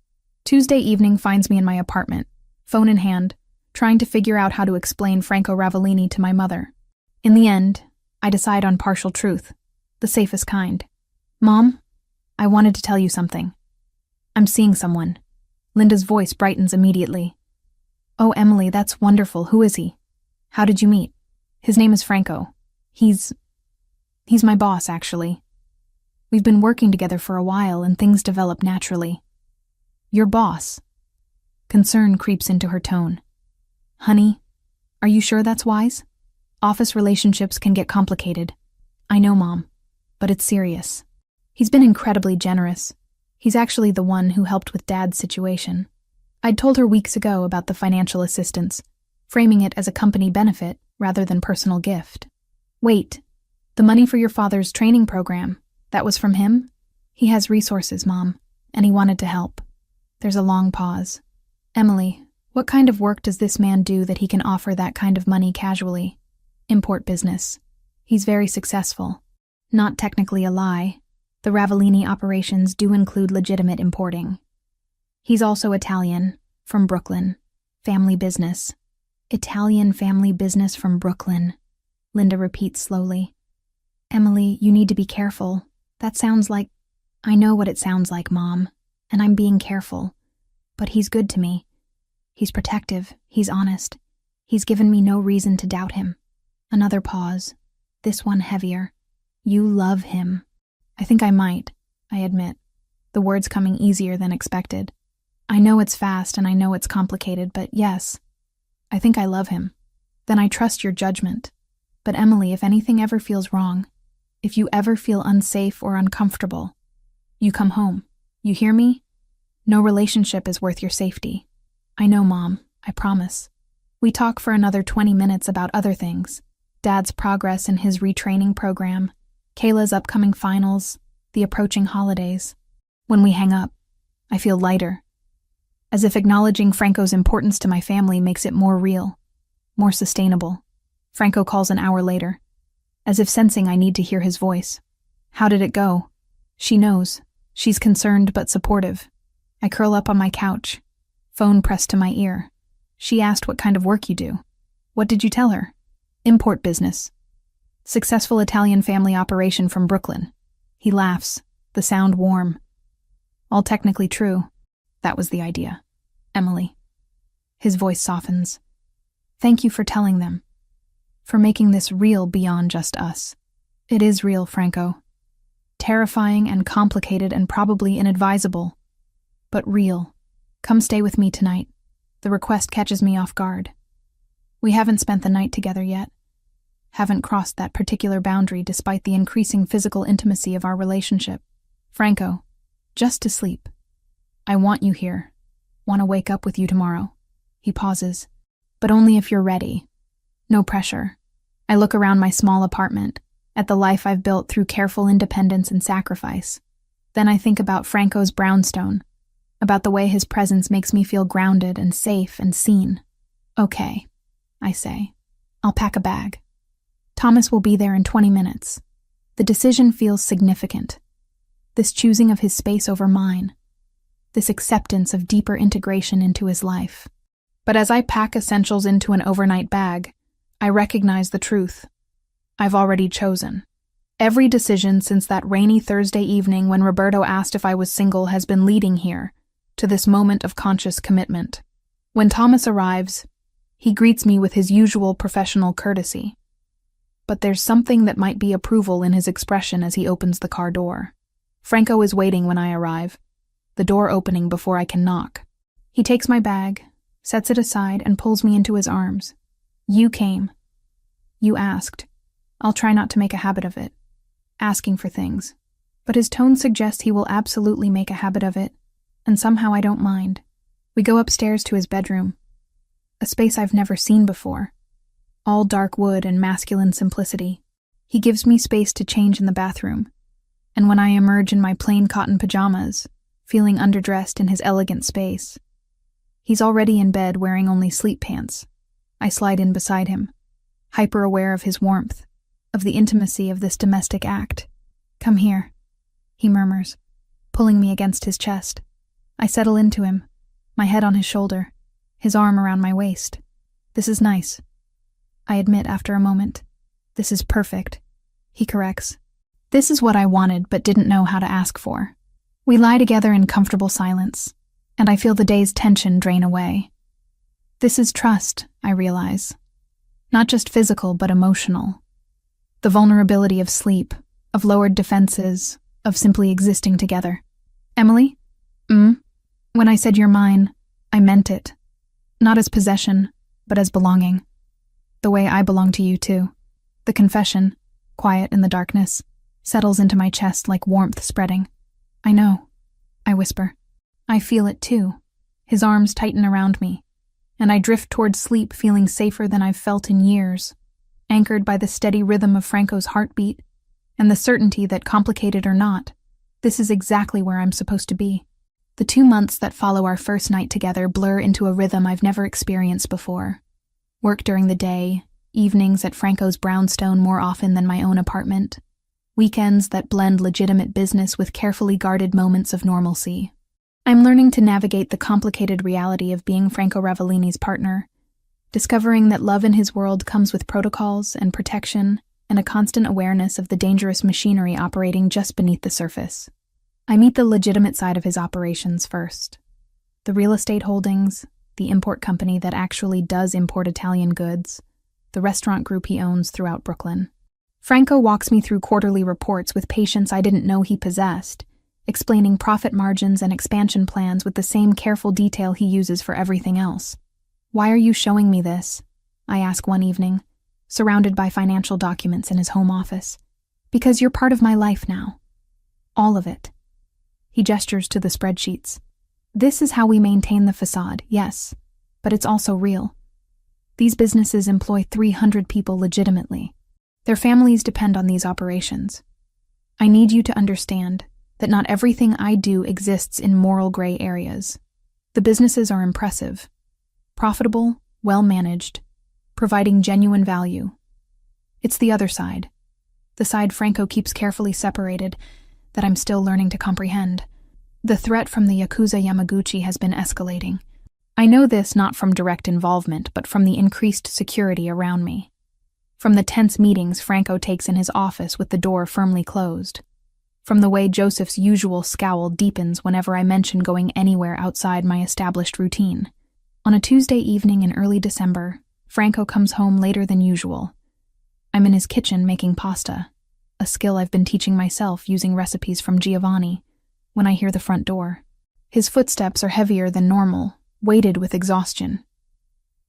Tuesday evening finds me in my apartment, phone in hand, trying to figure out how to explain Franco Ravellini to my mother. In the end, I decide on partial truth, the safest kind. Mom, I wanted to tell you something. I'm seeing someone. Linda's voice brightens immediately. Oh, Emily, that's wonderful. Who is he? How did you meet? His name is Franco. He's my boss, actually. We've been working together for a while and things develop naturally. Your boss? Concern creeps into her tone. Honey, are you sure that's wise? Office relationships can get complicated. I know, Mom, but it's serious. He's been incredibly generous. He's actually the one who helped with Dad's situation. I'd told her weeks ago about the financial assistance, framing it as a company benefit rather than personal gift. Wait, the money for your father's training program, that was from him? He has resources, Mom, and he wanted to help. There's a long pause. Emily, What kind of work does this man do that he can offer that kind of money casually? Import business. He's very successful. Not technically a lie. The Ravellini operations do include legitimate importing. He's also Italian, from Brooklyn. Family business. Italian family business from Brooklyn. Linda repeats slowly. Emily, you need to be careful. That sounds like... I know what it sounds like, Mom, and I'm being careful. But he's good to me. He's protective, he's honest. He's given me no reason to doubt him. Another pause. This one heavier. You love him. I think I might, I admit, the words coming easier than expected. I know it's fast and I know it's complicated, but yes, I think I love him. Then I trust your judgment. But Emily, if anything ever feels wrong, if you ever feel unsafe or uncomfortable, you come home. You hear me? No relationship is worth your safety. I know, Mom, I promise. We talk for another 20 minutes about other things. Dad's progress in his retraining program, Kayla's upcoming finals, the approaching holidays. When we hang up, I feel lighter. As if acknowledging Franco's importance to my family makes it more real, more sustainable. Franco calls an hour later, as if sensing I need to hear his voice. How did it go? She knows. She's concerned but supportive. I curl up on my couch, phone pressed to my ear. She asked what kind of work you do. What did you tell her? Import business. Successful Italian family operation from Brooklyn. He laughs, the sound warm. All technically true. That was the idea. Emily. His voice softens. Thank you for telling them. For making this real beyond just us. It is real, Franco. Terrifying and complicated and probably inadvisable. But real. Come stay with me tonight. The request catches me off guard. We haven't spent the night together yet. Haven't crossed that particular boundary despite the increasing physical intimacy of our relationship. Franco, just to sleep. I want you here. Want to wake up with you tomorrow. He pauses. But only if you're ready. No pressure. I look around my small apartment, at the life I've built through careful independence and sacrifice. Then I think about Franco's brownstone, about the way his presence makes me feel grounded and safe and seen. Okay, I say. I'll pack a bag. Thomas will be there in 20 minutes. The decision feels significant. This choosing of his space over mine. This acceptance of deeper integration into his life. But as I pack essentials into an overnight bag, I recognize the truth. I've already chosen. Every decision since that rainy Thursday evening when Roberto asked if I was single has been leading here, to this moment of conscious commitment. When Thomas arrives, he greets me with his usual professional courtesy. But there's something that might be approval in his expression as he opens the car door. Franco is waiting when I arrive, the door opening before I can knock. He takes my bag, sets it aside, and pulls me into his arms. You came. You asked. I'll try not to make a habit of it. Asking for things. But his tone suggests he will absolutely make a habit of it, and somehow I don't mind. We go upstairs to his bedroom. A space I've never seen before. All dark wood and masculine simplicity. He gives me space to change in the bathroom. And when I emerge in my plain cotton pajamas, feeling underdressed in his elegant space, he's already in bed wearing only sleep pants. I slide in beside him, hyper-aware of his warmth, of the intimacy of this domestic act. Come here, he murmurs, pulling me against his chest. I settle into him, my head on his shoulder, his arm around my waist. This is nice. I admit after a moment. This is perfect, he corrects. This is what I wanted but didn't know how to ask for. We lie together in comfortable silence, and I feel the day's tension drain away. This is trust, I realize. Not just physical but emotional. The vulnerability of sleep, of lowered defenses, of simply existing together. Emily? When I said you're mine, I meant it. Not as possession, but as belonging. The way I belong to you too. The confession, quiet in the darkness, settles into my chest like warmth spreading. I know, I whisper. I feel it too. His arms tighten around me, and I drift towards sleep feeling safer than I've felt in years, anchored by the steady rhythm of Franco's heartbeat and the certainty that, complicated or not, this is exactly where I'm supposed to be. The 2 months that follow our first night together blur into a rhythm I've never experienced before. Work during the day, evenings at Franco's brownstone more often than my own apartment, weekends that blend legitimate business with carefully guarded moments of normalcy. I'm learning to navigate the complicated reality of being Franco Ravellini's partner, discovering that love in his world comes with protocols and protection and a constant awareness of the dangerous machinery operating just beneath the surface. I meet the legitimate side of his operations first. The real estate holdings, the import company that actually does import Italian goods, the restaurant group he owns throughout Brooklyn. Franco walks me through quarterly reports with patience I didn't know he possessed, explaining profit margins and expansion plans with the same careful detail he uses for everything else. "Why are you showing me this?" I ask one evening, surrounded by financial documents in his home office. "Because you're part of my life now. All of it." He gestures to the spreadsheets. "This is how we maintain the facade, yes, but it's also real. These businesses employ 300 people legitimately. Their families depend on these operations. I need you to understand that not everything I do exists in moral gray areas. The businesses are impressive, profitable, well-managed, providing genuine value. It's the other side, the side Franco keeps carefully separated, that I'm still learning to comprehend. The threat from the Yakuza Yamaguchi has been escalating. I know this not from direct involvement, but from the increased security around me. From the tense meetings Franco takes in his office with the door firmly closed. From the way Joseph's usual scowl deepens whenever I mention going anywhere outside my established routine. On a Tuesday evening in early December, Franco comes home later than usual. I'm in his kitchen making pasta, a skill I've been teaching myself using recipes from Giovanni, when I hear the front door. His footsteps are heavier than normal, weighted with exhaustion.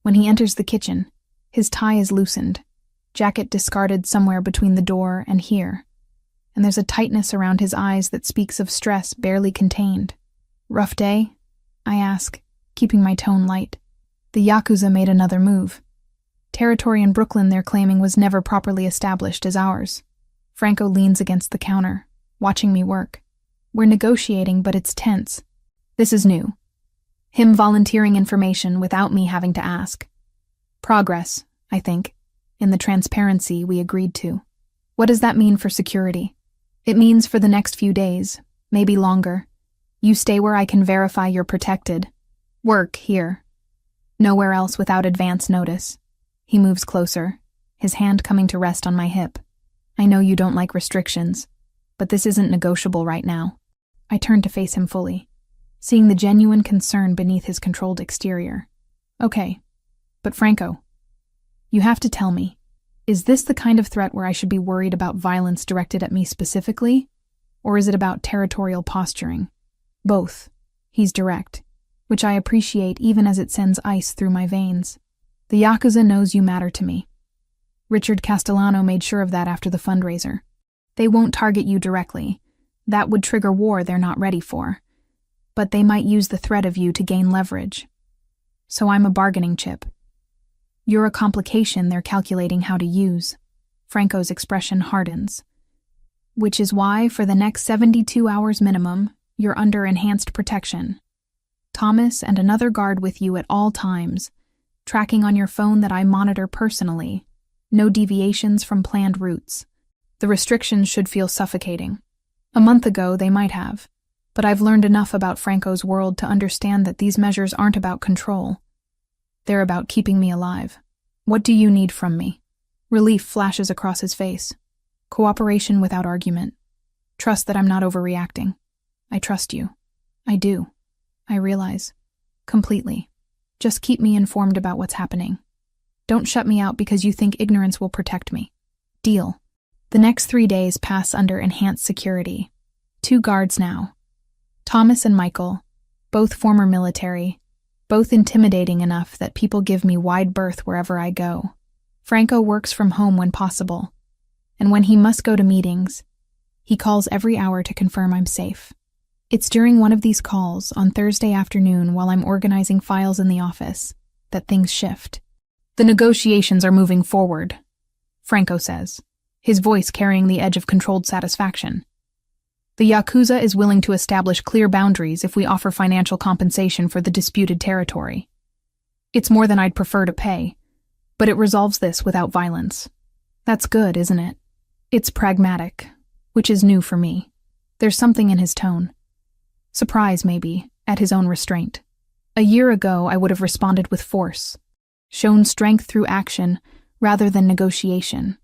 When he enters the kitchen, his tie is loosened, jacket discarded somewhere between the door and here, and there's a tightness around his eyes that speaks of stress barely contained. "Rough day?" I ask, keeping my tone light. "The Yakuza made another move. Territory in Brooklyn they're claiming was never properly established as ours." Franco leans against the counter, watching me work. We're negotiating, but it's tense. This is new. Him volunteering information without me having to ask. Progress, I think, in the transparency we agreed to. What does that mean for security? It means for the next few days, maybe longer, you stay where I can verify you're protected. Work here. Nowhere else without advance notice. He moves closer, his hand coming to rest on my hip. I know you don't like restrictions, but this isn't negotiable right now. I turn to face him fully, seeing the genuine concern beneath his controlled exterior. Okay, but Franco, you have to tell me, is this the kind of threat where I should be worried about violence directed at me specifically, or is it about territorial posturing? Both. He's direct, which I appreciate even as it sends ice through my veins. The Yakuza knows you matter to me. Richard Castellano made sure of that after the fundraiser. They won't target you directly. That would trigger war they're not ready for. But they might use the threat of you to gain leverage. So I'm a bargaining chip. You're a complication they're calculating how to use. Franco's expression hardens. Which is why, for the next 72 hours minimum, you're under enhanced protection. Thomas and another guard with you at all times, tracking on your phone that I monitor personally. No deviations from planned routes. The restrictions should feel suffocating. A month ago, they might have. But I've learned enough about Franco's world to understand that these measures aren't about control. They're about keeping me alive. What do you need from me? Relief flashes across his face. Cooperation without argument. Trust that I'm not overreacting. I trust you. I do. I realize. Completely. Just keep me informed about what's happening. Don't shut me out because you think ignorance will protect me. Deal. The next 3 days pass under enhanced security. 2 guards now. Thomas and Michael, both former military, both intimidating enough that people give me wide berth wherever I go. Franco works from home when possible, and when he must go to meetings, he calls every hour to confirm I'm safe. It's during one of these calls, on Thursday afternoon while I'm organizing files in the office, that things shift. The negotiations are moving forward, Franco says, his voice carrying the edge of controlled satisfaction. The Yakuza is willing to establish clear boundaries if we offer financial compensation for the disputed territory. It's more than I'd prefer to pay, but it resolves this without violence. That's good, isn't it? It's pragmatic, which is new for me. There's something in his tone. Surprise, maybe, at his own restraint. A year ago, I would have responded with force, shown strength through action rather than negotiation.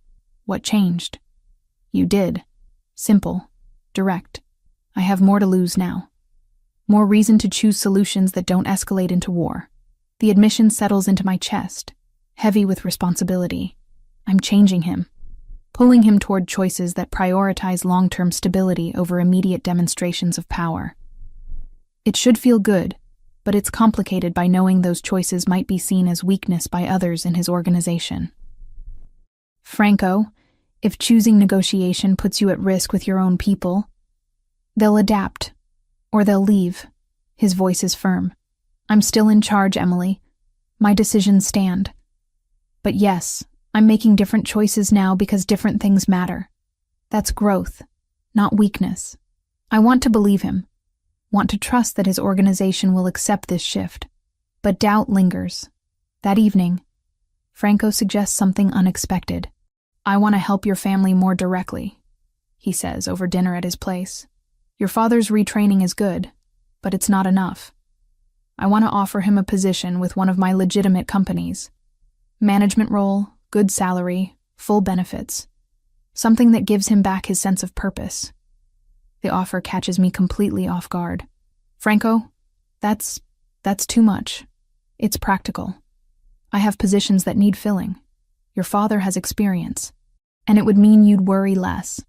What changed? You did. Simple. Direct. I have more to lose now. More reason to choose solutions that don't escalate into war. The admission settles into my chest, heavy with responsibility. I'm changing him, pulling him toward choices that prioritize long-term stability over immediate demonstrations of power. It should feel good, but it's complicated by knowing those choices might be seen as weakness by others in his organization. Franco, if choosing negotiation puts you at risk with your own people, they'll adapt, or they'll leave. His voice is firm. I'm still in charge, Emily. My decisions stand. But yes, I'm making different choices now because different things matter. That's growth, not weakness. I want to believe him, want to trust that his organization will accept this shift. But doubt lingers. That evening, Franco suggests something unexpected. I want to help your family more directly, he says over dinner at his place. Your father's retraining is good, but it's not enough. I want to offer him a position with one of my legitimate companies. Management role, good salary, full benefits. Something that gives him back his sense of purpose. The offer catches me completely off guard. Franco, that's too much. It's practical. I have positions that need filling. Your father has experience. And it would mean you'd worry less,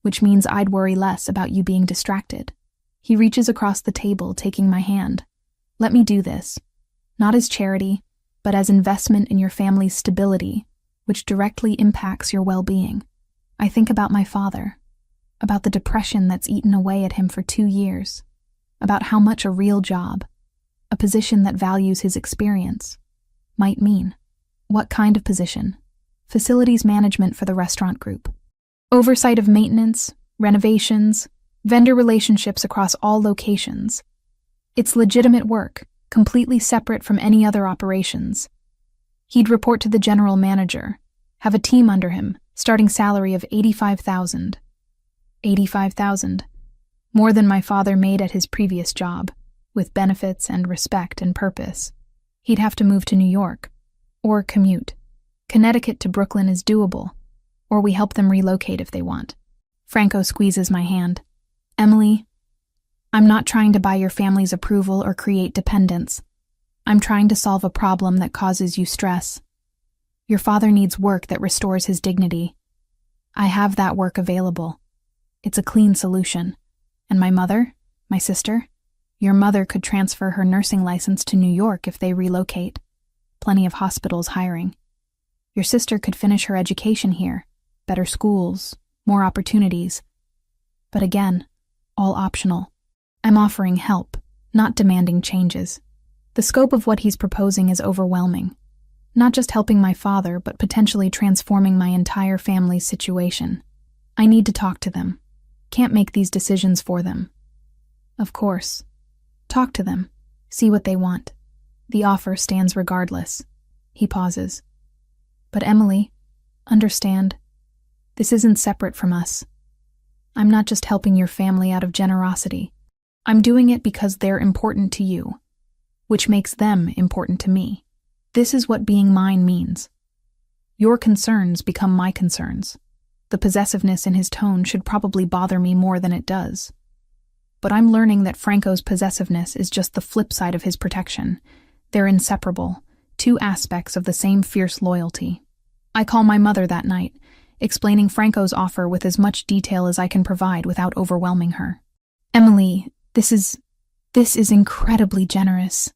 which means I'd worry less about you being distracted. He reaches across the table, taking my hand. Let me do this, not as charity, but as investment in your family's stability, which directly impacts your well-being. I think about my father, about the depression that's eaten away at him for 2 years, about how much a real job, a position that values his experience, might mean. What kind of position? Facilities management for the restaurant group. Oversight of maintenance, renovations, vendor relationships across all locations. It's legitimate work, completely separate from any other operations. He'd report to the general manager, have a team under him, starting salary of $85,000. $85,000. More than my father made at his previous job, with benefits and respect and purpose. He'd have to move to New York, or commute. Connecticut to Brooklyn is doable, or we help them relocate if they want. Franco squeezes my hand. Emily, I'm not trying to buy your family's approval or create dependence. I'm trying to solve a problem that causes you stress. Your father needs work that restores his dignity. I have that work available. It's a clean solution. And my mother, my sister, your mother could transfer her nursing license to New York if they relocate. Plenty of hospitals hiring. Your sister could finish her education here. Better schools, more opportunities. But again, all optional. I'm offering help, not demanding changes. The scope of what he's proposing is overwhelming. Not just helping my father, but potentially transforming my entire family's situation. I need to talk to them. Can't make these decisions for them. Of course. Talk to them. See what they want. The offer stands regardless. He pauses. But Emily, understand, this isn't separate from us. I'm not just helping your family out of generosity. I'm doing it because they're important to you, which makes them important to me. This is what being mine means. Your concerns become my concerns. The possessiveness in his tone should probably bother me more than it does. But I'm learning that Franco's possessiveness is just the flip side of his protection. They're inseparable, two aspects of the same fierce loyalty. I call my mother that night, explaining Franco's offer with as much detail as I can provide without overwhelming her. Emily, this is incredibly generous,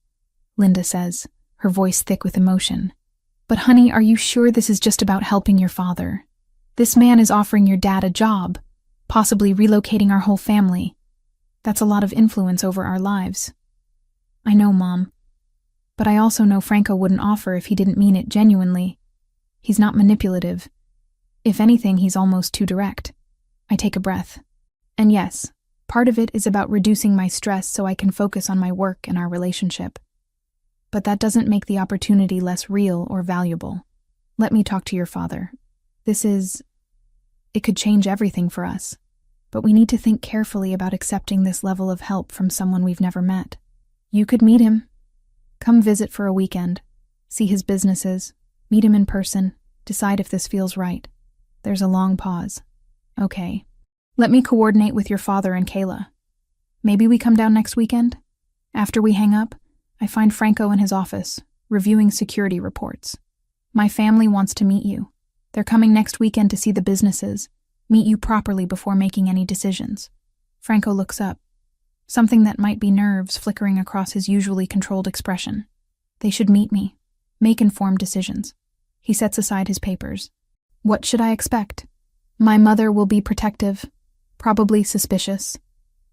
Linda says, her voice thick with emotion. But honey, are you sure this is just about helping your father? This man is offering your dad a job, possibly relocating our whole family. That's a lot of influence over our lives. I know, Mom. But I also know Franco wouldn't offer if he didn't mean it genuinely. He's not manipulative. If anything, he's almost too direct. I take a breath. And yes, Part of it is about reducing my stress so I can focus on my work and our relationship. But that doesn't make the opportunity less real or valuable. Let me talk to your father. It could change everything for us. But we need to think carefully about accepting this level of help from someone we've never met. You could meet him. Come visit for a weekend. See his businesses. Meet him in person. Decide if this feels right. There's a long pause. Okay. Let me coordinate with your father and Kayla. Maybe we come down next weekend? After we hang up, I find Franco in his office, reviewing security reports. My family wants to meet you. They're coming next weekend to see the businesses, meet you properly before making any decisions. Franco looks up, something that might be nerves flickering across his usually controlled expression. They should meet me, make informed decisions. He sets aside his papers. What should I expect? My mother will be protective, probably suspicious.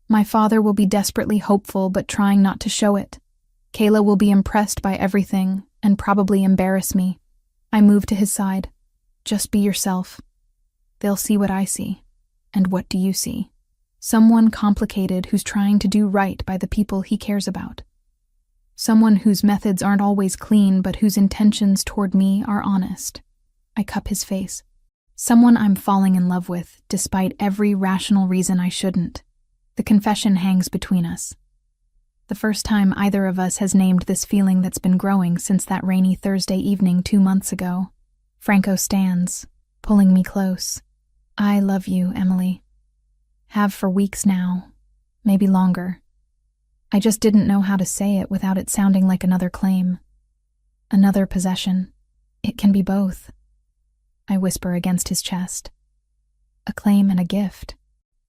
My father will be desperately hopeful but trying not to show it. Kayla will be impressed by everything and probably embarrass me. I move to his side. Just be yourself. They'll see what I see. And what do you see? Someone complicated who's trying to do right by the people he cares about. Someone whose methods aren't always clean but whose intentions toward me are honest. I cup his face. Someone I'm falling in love with, despite every rational reason I shouldn't. The confession hangs between us. The first time either of us has named this feeling that's been growing since that rainy Thursday evening 2 months ago. Franco stands, pulling me close. I love you, Emily. Have for weeks now, maybe longer. I just didn't know how to say it without it sounding like another claim. Another possession. It can be both. I whisper against his chest. A claim and a gift.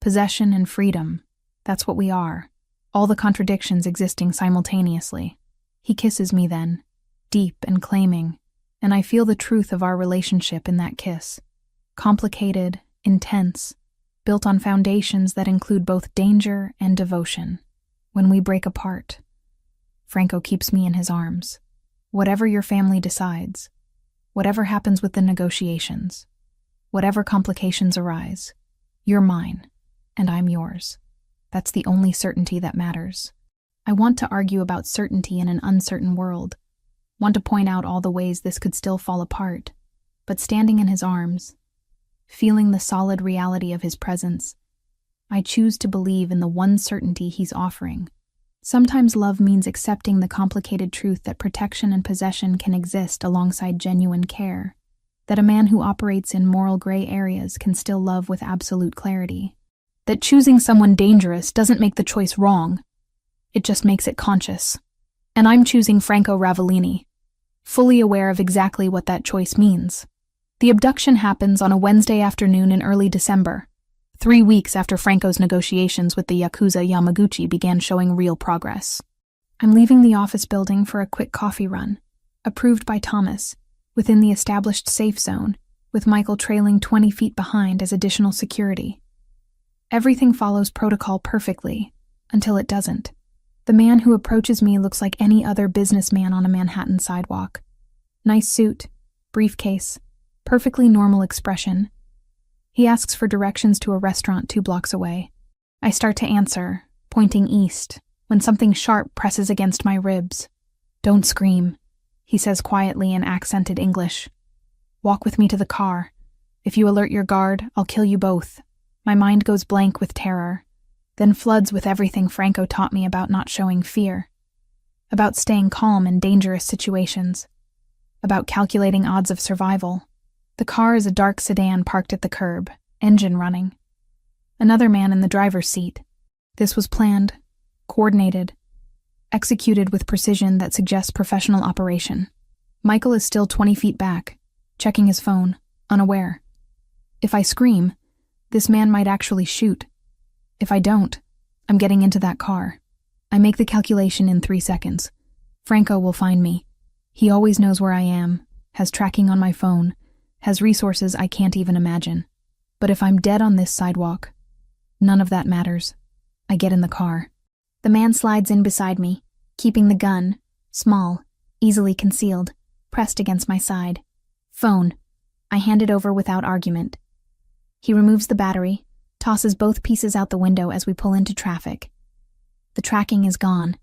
Possession and freedom. That's what we are. All the contradictions existing simultaneously. He kisses me then, deep and claiming, and I feel the truth of our relationship in that kiss. Complicated, intense, built on foundations that include both danger and devotion. When we break apart, Franco keeps me in his arms. Whatever your family decides, whatever happens with the negotiations, whatever complications arise, you're mine, and I'm yours. That's the only certainty that matters. I want to argue about certainty in an uncertain world, want to point out all the ways this could still fall apart, but standing in his arms, feeling the solid reality of his presence, I choose to believe in the one certainty he's offering. Sometimes love means accepting the complicated truth that protection and possession can exist alongside genuine care, that a man who operates in moral gray areas can still love with absolute clarity. That choosing someone dangerous doesn't make the choice wrong. It just makes it conscious. And I'm choosing Franco Ravellini, fully aware of exactly what that choice means. The abduction happens on a Wednesday afternoon in early December, 3 weeks after Franco's negotiations with the Yakuza Yamaguchi began showing real progress. I'm leaving the office building for a quick coffee run, approved by Thomas, within the established safe zone, with Michael trailing 20 feet behind as additional security. Everything follows protocol perfectly, until it doesn't. The man who approaches me looks like any other businessman on a Manhattan sidewalk. Nice suit, briefcase, perfectly normal expression. He asks for directions to a restaurant 2 blocks away. I start to answer, pointing east, when something sharp presses against my ribs. Don't scream, he says quietly in accented English. Walk with me to the car. If you alert your guard, I'll kill you both. My mind goes blank with terror, then floods with everything Franco taught me about not showing fear, about staying calm in dangerous situations, about calculating odds of survival. The car is a dark sedan parked at the curb, engine running. Another man in the driver's seat. This was planned, coordinated, executed with precision that suggests professional operation. Michael is still 20 feet back, checking his phone, unaware. If I scream, this man might actually shoot. If I don't, I'm getting into that car. I make the calculation in 3 seconds. Franco will find me. He always knows where I am, has tracking on my phone, has resources I can't even imagine. But if I'm dead on this sidewalk, none of that matters. I get in the car. The man slides in beside me, keeping the gun, small, easily concealed, pressed against my side. Phone. I hand it over without argument. He removes the battery, tosses both pieces out the window as we pull into traffic. The tracking is gone.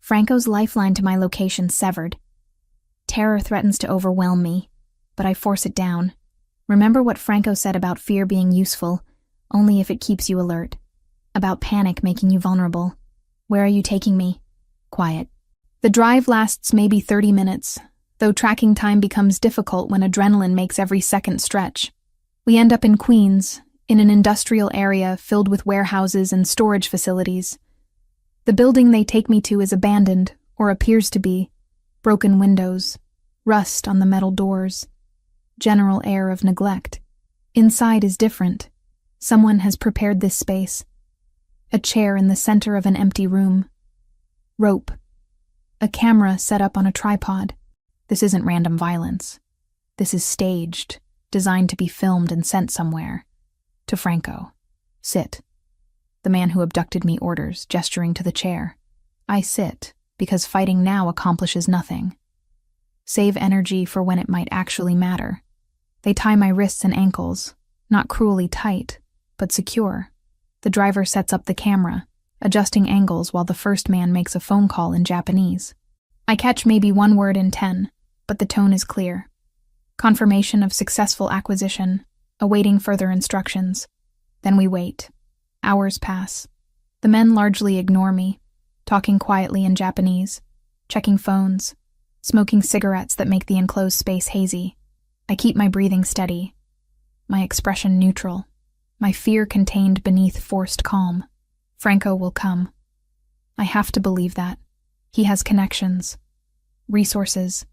Franco's lifeline to my location severed. Terror threatens to overwhelm me, but I force it down. Remember what Franco said about fear being useful, only if it keeps you alert. About panic making you vulnerable. Where are you taking me? Quiet. The drive lasts maybe 30 minutes, though tracking time becomes difficult when adrenaline makes every second stretch. We end up in Queens, in an industrial area filled with warehouses and storage facilities. The building they take me to is abandoned, or appears to be. Broken windows, rust on the metal doors, general air of neglect. Inside is different. Someone has prepared this space. A chair in the center of an empty room. Rope. A camera set up on a tripod. This isn't random violence. This is staged, designed to be filmed and sent somewhere. To Franco. Sit. The man who abducted me orders, gesturing to the chair. I sit, because fighting now accomplishes nothing. Save energy for when it might actually matter. They tie my wrists and ankles, not cruelly tight, but secure. The driver sets up the camera, adjusting angles while the first man makes a phone call in Japanese. I catch maybe one word in 10, but the tone is clear. Confirmation of successful acquisition, awaiting further instructions. Then we wait. Hours pass. The men largely ignore me, talking quietly in Japanese, checking phones, smoking cigarettes that make the enclosed space hazy. I keep my breathing steady, my expression neutral, my fear contained beneath forced calm. Franco will come. I have to believe that. He has connections, resources,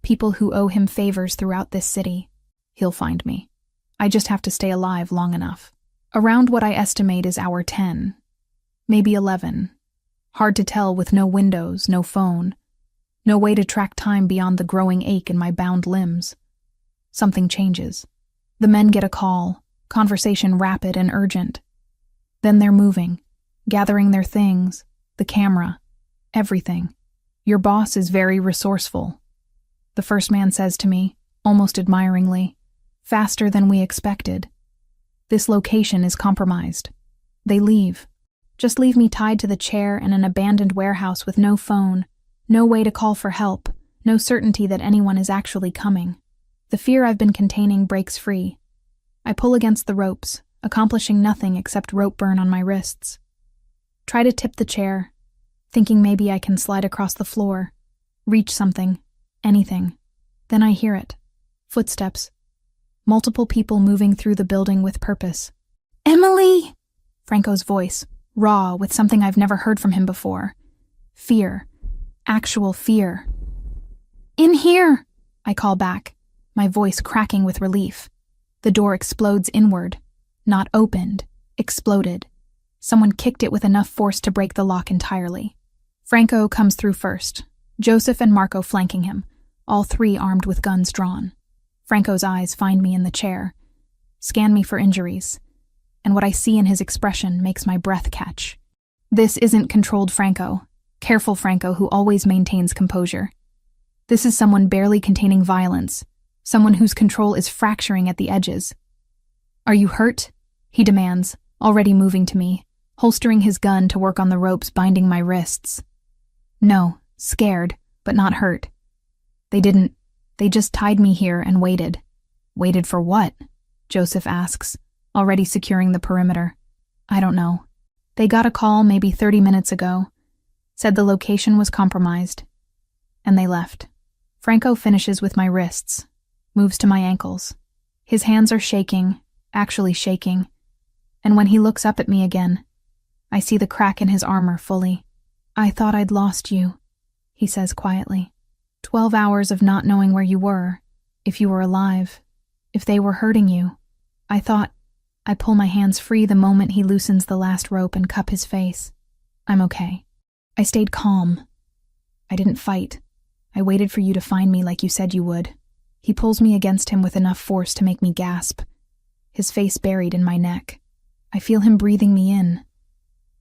people who owe him favors throughout this city. He'll find me. I just have to stay alive long enough. Around what I estimate is hour 10, maybe 11. Hard to tell with no windows, no phone, no way to track time beyond the growing ache in my bound limbs. Something changes. The men get a call, conversation rapid and urgent. Then they're moving, gathering their things, the camera, everything. Your boss is very resourceful. The first man says to me, almost admiringly, faster than we expected. This location is compromised. They leave. Just leave me tied to the chair in an abandoned warehouse with no phone, no way to call for help, no certainty that anyone is actually coming. The fear I've been containing breaks free. I pull against the ropes, accomplishing nothing except rope burn on my wrists. Try to tip the chair, thinking maybe I can slide across the floor, reach something, anything. Then I hear it. Footsteps. Multiple people moving through the building with purpose. Emily! Franco's voice, raw with something I've never heard from him before. Fear. Actual fear. In here! I call back, my voice cracking with relief. The door explodes inward. Not opened. Exploded. Someone kicked it with enough force to break the lock entirely. Franco comes through first, Joseph and Marco flanking him, all three armed with guns drawn. Franco's eyes find me in the chair, scan me for injuries, and what I see in his expression makes my breath catch. This isn't controlled Franco, careful Franco who always maintains composure. This is someone barely containing violence, someone whose control is fracturing at the edges. Are you hurt? He demands, already moving to me, holstering his gun to work on the ropes binding my wrists. No, scared, but not hurt. They just tied me here and waited. Waited for what? Joseph asks, already securing the perimeter. I don't know. They got a call maybe 30 minutes ago, said the location was compromised, and they left. Franco finishes with my wrists, moves to my ankles. His hands are shaking, actually shaking, and when he looks up at me again, I see the crack in his armor fully. I thought I'd lost you, he says quietly. 12 hours of not knowing where you were, if you were alive, if they were hurting you. I pull my hands free the moment he loosens the last rope and cup his face. I'm okay. I stayed calm. I didn't fight. I waited for you to find me like you said you would. He pulls me against him with enough force to make me gasp, his face buried in my neck. I feel him breathing me in,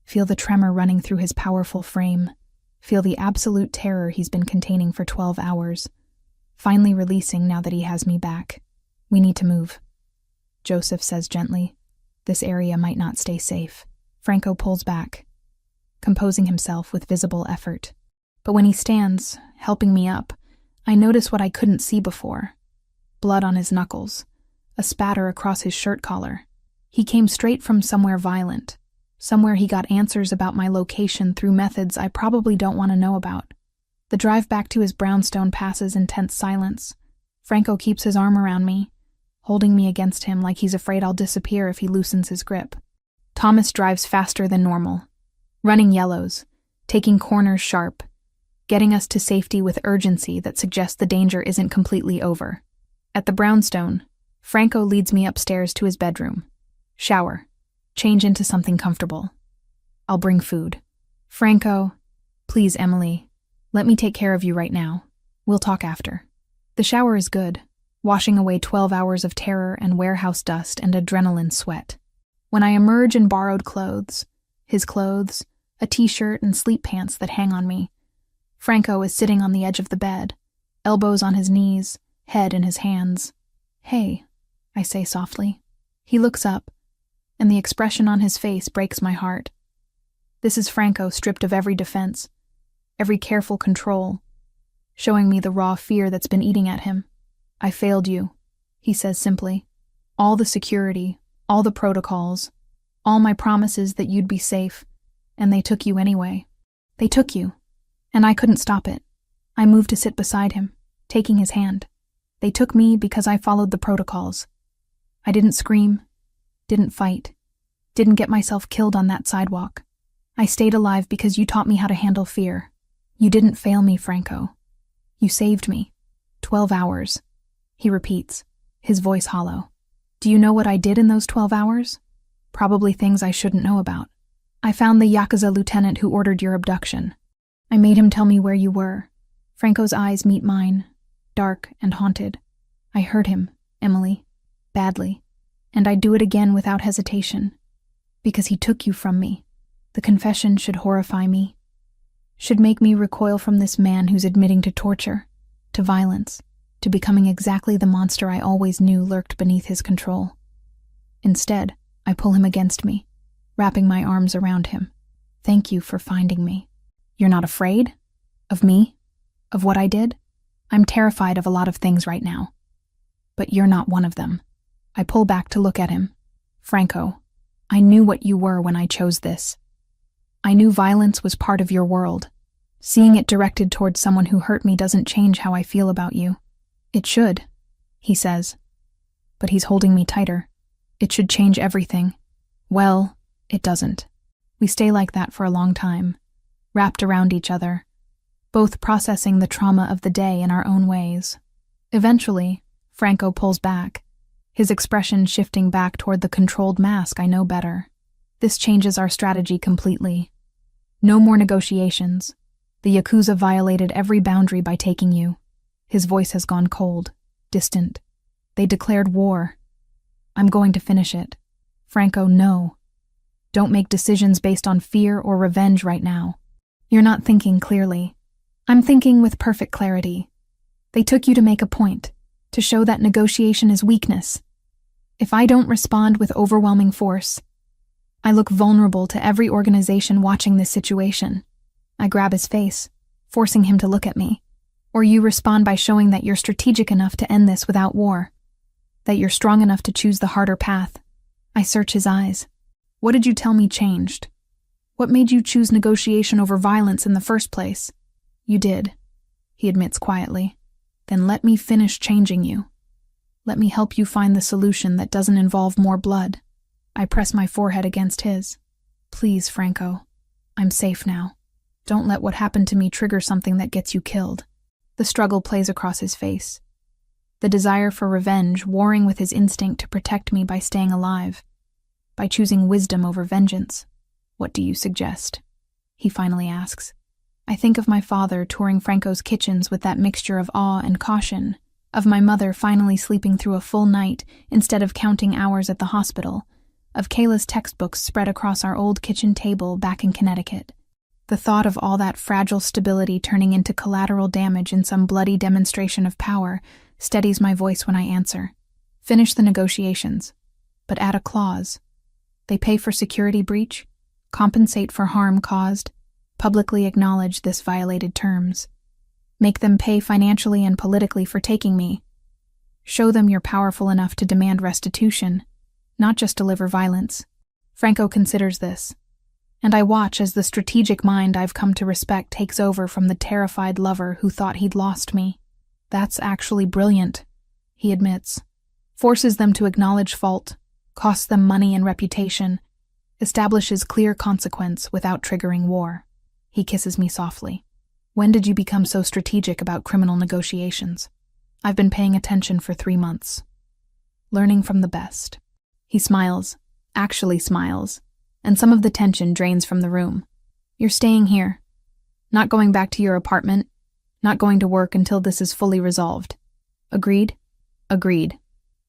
feel the tremor running through his powerful frame, feel the absolute terror he's been containing for 12 hours, finally releasing now that he has me back. We need to move, Joseph says gently. This area might not stay safe. Franco pulls back, composing himself with visible effort. But when he stands, helping me up, I notice what I couldn't see before. Blood on his knuckles, a spatter across his shirt collar. He came straight from somewhere violent, somewhere he got answers about my location through methods I probably don't want to know about. The drive back to his brownstone passes in tense silence. Franco keeps his arm around me, holding me against him like he's afraid I'll disappear if he loosens his grip. Thomas drives faster than normal, running yellows, taking corners sharp, getting us to safety with urgency that suggests the danger isn't completely over. At the brownstone, Franco leads me upstairs to his bedroom. Shower. Change into something comfortable. I'll bring food. Franco, please, Emily, let me take care of you right now. We'll talk after. The shower is good, washing away 12 hours of terror and warehouse dust and adrenaline sweat. When I emerge in borrowed clothes, his clothes, a t-shirt and sleep pants that hang on me, Franco is sitting on the edge of the bed, elbows on his knees, head in his hands. Hey, I say softly. He looks up, and the expression on his face breaks my heart. This is Franco stripped of every defense, every careful control, showing me the raw fear that's been eating at him. I failed you, he says simply. All the security, all the protocols, all my promises that you'd be safe, and they took you anyway. They took you, and I couldn't stop it. I moved to sit beside him, taking his hand. They took me because I followed the protocols. I didn't scream, didn't fight, didn't get myself killed on that sidewalk. I stayed alive because you taught me how to handle fear. You didn't fail me, Franco. You saved me. 12 hours, he repeats, his voice hollow. Do you know what I did in those 12 hours? Probably things I shouldn't know about. I found the Yakuza lieutenant who ordered your abduction. I made him tell me where you were. Franco's eyes meet mine, dark and haunted. I hurt him, Emily, badly, and I'd do it again without hesitation. Because he took you from me. The confession should horrify me, should make me recoil from this man who's admitting to torture, to violence, to becoming exactly the monster I always knew lurked beneath his control. Instead, I pull him against me, wrapping my arms around him. Thank you for finding me. You're not afraid? Of me? Of what I did? I'm terrified of a lot of things right now. But you're not one of them. I pull back to look at him. Franco, I knew what you were when I chose this. I knew violence was part of your world. Seeing it directed towards someone who hurt me doesn't change how I feel about you. It should, he says. But he's holding me tighter. It should change everything. Well, it doesn't. We stay like that for a long time, wrapped around each other, both processing the trauma of the day in our own ways. Eventually, Franco pulls back, his expression shifting back toward the controlled mask I know better. This changes our strategy completely. No more negotiations. The Yakuza violated every boundary by taking you. His voice has gone cold, distant. They declared war. I'm going to finish it. Franco, no. Don't make decisions based on fear or revenge right now. You're not thinking clearly. I'm thinking with perfect clarity. They took you to make a point, to show that negotiation is weakness. If I don't respond with overwhelming force, I look vulnerable to every organization watching this situation. I grab his face, forcing him to look at me. Or you respond by showing that you're strategic enough to end this without war, that you're strong enough to choose the harder path. I search his eyes. What did you tell me changed? What made you choose negotiation over violence in the first place? You did, he admits quietly. Then let me finish changing you. Let me help you find the solution that doesn't involve more blood. I press my forehead against his. Please, Franco. I'm safe now. Don't let what happened to me trigger something that gets you killed. The struggle plays across his face. The desire for revenge warring with his instinct to protect me by staying alive, by choosing wisdom over vengeance. What do you suggest? He finally asks. I think of my father touring Franco's kitchens with that mixture of awe and caution, of my mother finally sleeping through a full night instead of counting hours at the hospital, of Kayla's textbooks spread across our old kitchen table back in Connecticut. The thought of all that fragile stability turning into collateral damage in some bloody demonstration of power steadies my voice when I answer. Finish the negotiations, but add a clause. They pay for security breach, compensate for harm caused, publicly acknowledge this violated terms. Make them pay financially and politically for taking me. Show them you're powerful enough to demand restitution, not just deliver violence. Franco considers this, and I watch as the strategic mind I've come to respect takes over from the terrified lover who thought he'd lost me. That's actually brilliant, he admits. Forces them to acknowledge fault, costs them money and reputation, establishes clear consequence without triggering war. He kisses me softly. When did you become so strategic about criminal negotiations? I've been paying attention for 3 months. Learning from the best. He smiles, actually smiles, and some of the tension drains from the room. You're staying here. Not going back to your apartment. Not going to work until this is fully resolved. Agreed? Agreed.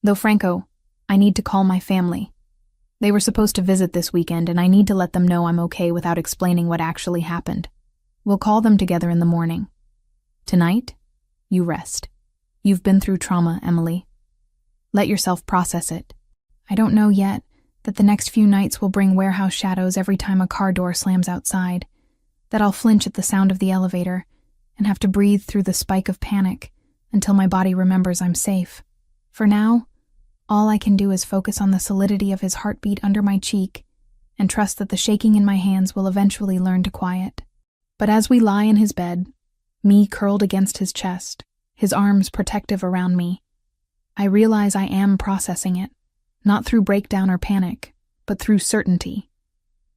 Though Franco, I need to call my family. They were supposed to visit this weekend, and I need to let them know I'm okay without explaining what actually happened. We'll call them together in the morning. Tonight, you rest. You've been through trauma, Emily. Let yourself process it. I don't know yet that the next few nights will bring warehouse shadows every time a car door slams outside, that I'll flinch at the sound of the elevator and have to breathe through the spike of panic until my body remembers I'm safe. For now, all I can do is focus on the solidity of his heartbeat under my cheek and trust that the shaking in my hands will eventually learn to quiet. But as we lie in his bed, me curled against his chest, his arms protective around me, I realize I am processing it, not through breakdown or panic, but through certainty.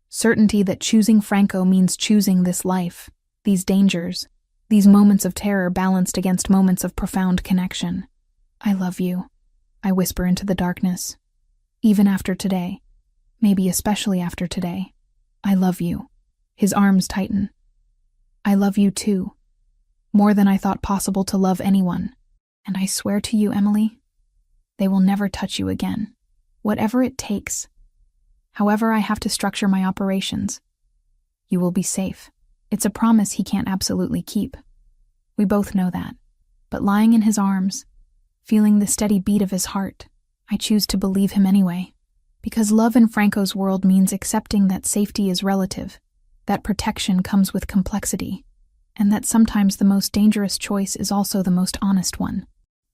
Certainty that choosing Franco means choosing this life, these dangers, these moments of terror balanced against moments of profound connection. I love you, I whisper into the darkness. Even after today, maybe especially after today, I love you. His arms tighten. I love you too, more than I thought possible to love anyone. And I swear to you, Emily, they will never touch you again. Whatever it takes, however I have to structure my operations, you will be safe. It's a promise he can't absolutely keep. We both know that. But lying in his arms, feeling the steady beat of his heart, I choose to believe him anyway. Because love in Franco's world means accepting that safety is relative, that protection comes with complexity, and that sometimes the most dangerous choice is also the most honest one.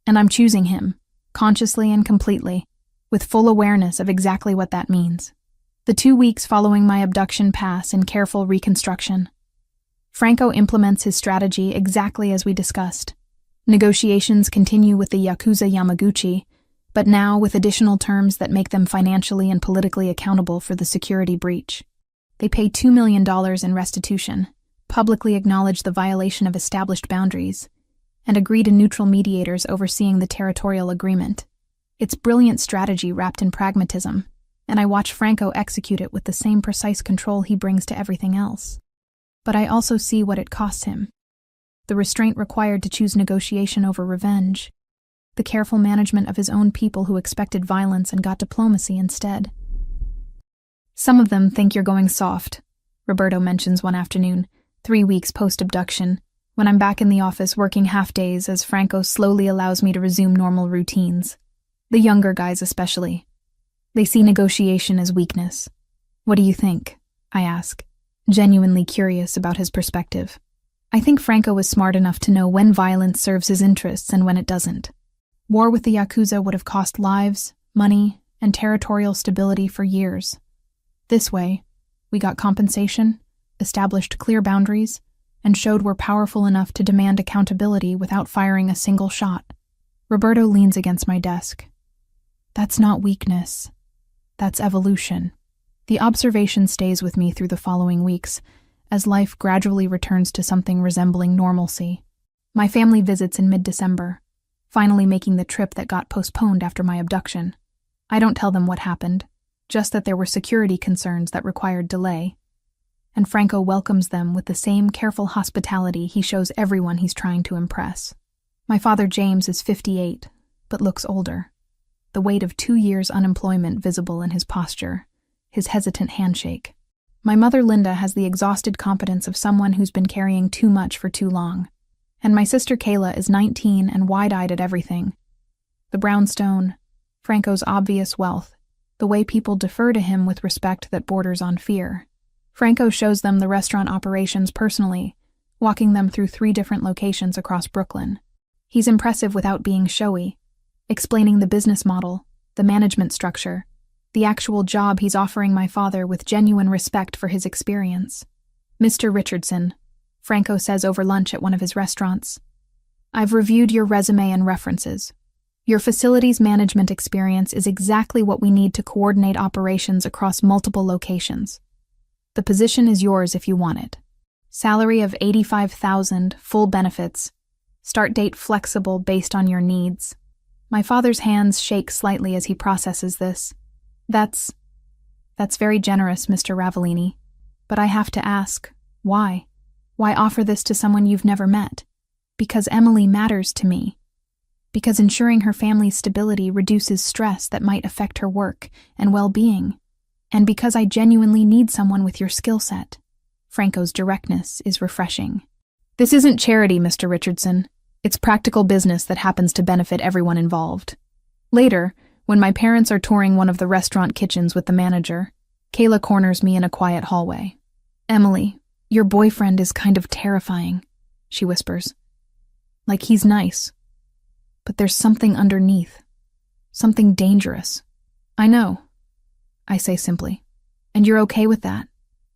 And I'm choosing him, consciously and completely, with full awareness of exactly what that means. The 2 weeks following my abduction pass in careful reconstruction. Franco implements his strategy exactly as we discussed. Negotiations continue with the Yakuza Yamaguchi, but now with additional terms that make them financially and politically accountable for the security breach. They pay $2 million in restitution, publicly acknowledge the violation of established boundaries, and agree to neutral mediators overseeing the territorial agreement. It's brilliant strategy wrapped in pragmatism, and I watch Franco execute it with the same precise control he brings to everything else. But I also see what it costs him. The restraint required to choose negotiation over revenge. The careful management of his own people who expected violence and got diplomacy instead. Some of them think you're going soft, Roberto mentions one afternoon, 3 weeks post-abduction, when I'm back in the office working half-days as Franco slowly allows me to resume normal routines. The younger guys especially. They see negotiation as weakness. What do you think? I ask, genuinely curious about his perspective. I think Franco is smart enough to know when violence serves his interests and when it doesn't. War with the Yakuza would have cost lives, money, and territorial stability for years. This way, we got compensation, established clear boundaries, and showed we're powerful enough to demand accountability without firing a single shot. Roberto leans against my desk. That's not weakness. That's evolution. The observation stays with me through the following weeks, as life gradually returns to something resembling normalcy. My family visits in mid-December, finally making the trip that got postponed after my abduction. I don't tell them what happened, just that there were security concerns that required delay. And Franco welcomes them with the same careful hospitality he shows everyone he's trying to impress. My father James is 58, but looks older. The weight of 2 years' unemployment visible in his posture, his hesitant handshake. My mother Linda has the exhausted competence of someone who's been carrying too much for too long. And my sister Kayla is 19 and wide-eyed at everything. The brownstone, Franco's obvious wealth, the way people defer to him with respect that borders on fear. Franco shows them the restaurant operations personally, walking them through 3 different locations across Brooklyn. He's impressive without being showy, explaining the business model, the management structure, the actual job he's offering my father with genuine respect for his experience. "Mr. Richardson," Franco says over lunch at one of his restaurants, "I've reviewed your resume and references. Your facilities management experience is exactly what we need to coordinate operations across multiple locations. The position is yours if you want it. Salary of $85,000, full benefits. Start date flexible based on your needs." My father's hands shake slightly as he processes this. That's very generous, Mr. Ravellini. But I have to ask, why? Why offer this to someone you've never met? Because Emily matters to me. Because ensuring her family's stability reduces stress that might affect her work and well-being. And because I genuinely need someone with your skill set. Franco's directness is refreshing. This isn't charity, Mr. Richardson. It's practical business that happens to benefit everyone involved. Later, when my parents are touring one of the restaurant kitchens with the manager, Kayla corners me in a quiet hallway. "Emily, your boyfriend is kind of terrifying," she whispers. "Like he's nice. But there's something underneath. Something dangerous." "I know," I say simply. "And you're okay with that?"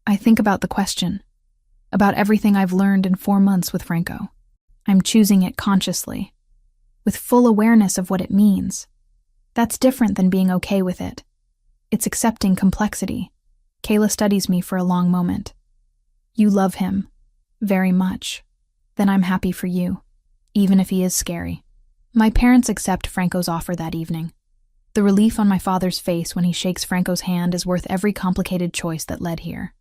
I think about the question. About everything I've learned in 4 months with Franco. I'm choosing it consciously, with full awareness of what it means. That's different than being okay with it. It's accepting complexity. Kayla studies me for a long moment. "You love him. Very much. Then I'm happy for you, even if he is scary." My parents accept Franco's offer that evening. The relief on my father's face when he shakes Franco's hand is worth every complicated choice that led here.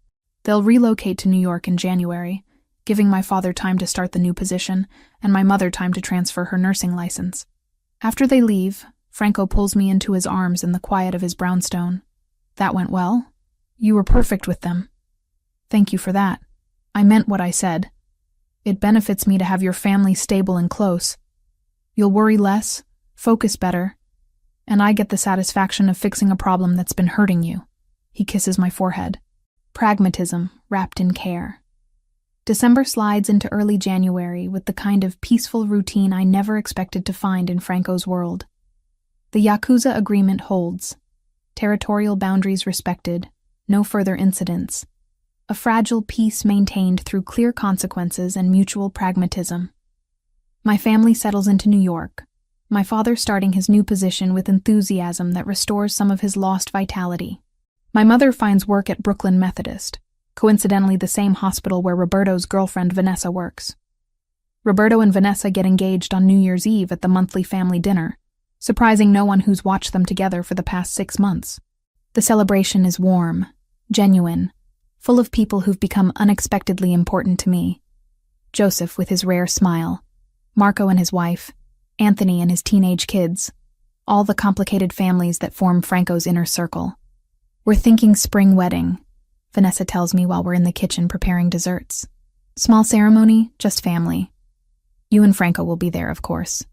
They'll relocate to New York in January, giving my father time to start the new position and my mother time to transfer her nursing license. After they leave, Franco pulls me into his arms in the quiet of his brownstone. "That went well? You were perfect with them." "Thank you for that. I meant what I said. It benefits me to have your family stable and close. You'll worry less, focus better, and I get the satisfaction of fixing a problem that's been hurting you." He kisses my forehead. Pragmatism wrapped in care. December slides into early January with the kind of peaceful routine I never expected to find in Franco's world. The Yakuza agreement holds. Territorial boundaries respected, no further incidents. A fragile peace maintained through clear consequences and mutual pragmatism. My family settles into New York, my father starting his new position with enthusiasm that restores some of his lost vitality. My mother finds work at Brooklyn Methodist, coincidentally the same hospital where Roberto's girlfriend Vanessa works. Roberto and Vanessa get engaged on New Year's Eve at the monthly family dinner, surprising no one who's watched them together for the past 6 months. The celebration is warm, genuine, full of people who've become unexpectedly important to me. Joseph with his rare smile, Marco and his wife, Anthony and his teenage kids, all the complicated families that form Franco's inner circle. "We're thinking spring wedding," Vanessa tells me while we're in the kitchen preparing desserts. "Small ceremony, just family. You and Franco will be there, of course."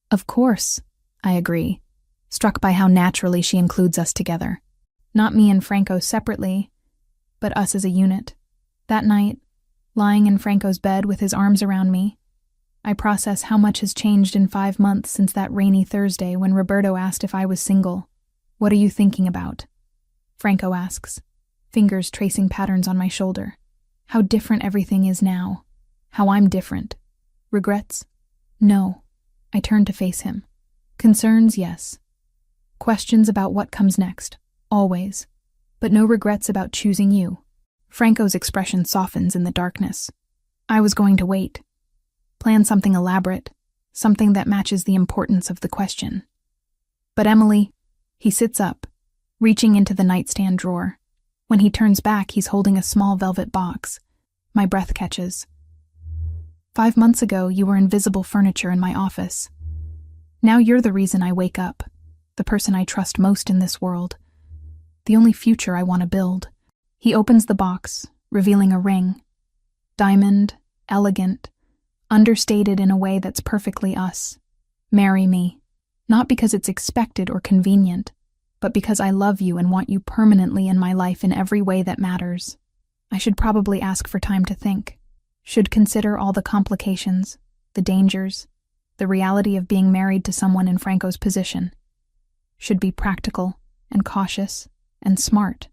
"Of course," I agree, struck by how naturally she includes us together. Not me and Franco separately, but us as a unit. That night, lying in Franco's bed with his arms around me, I process how much has changed in 5 months since that rainy Thursday when Roberto asked if I was single. "What are you thinking about?" Franco asks, fingers tracing patterns on my shoulder. How different everything is now. How I'm different. Regrets? No. I turn to face him. Concerns, yes. Questions about what comes next, always. But no regrets about choosing you. Franco's expression softens in the darkness. I was going to wait. Plan something elaborate, something that matches the importance of the question. But Emily, he sits up, reaching into the nightstand drawer. When he turns back, he's holding a small velvet box. My breath catches. 5 months ago, you were invisible furniture in my office. Now you're the reason I wake up, the person I trust most in this world, the only future I want to build. He opens the box, revealing a ring. Diamond, elegant, understated in a way that's perfectly us. Marry me, not because it's expected or convenient, but because I love you and want you permanently in my life in every way that matters. I should probably ask for time to think. Should consider all the complications, the dangers, the reality of being married to someone in Franco's position. Should be practical and cautious and smart.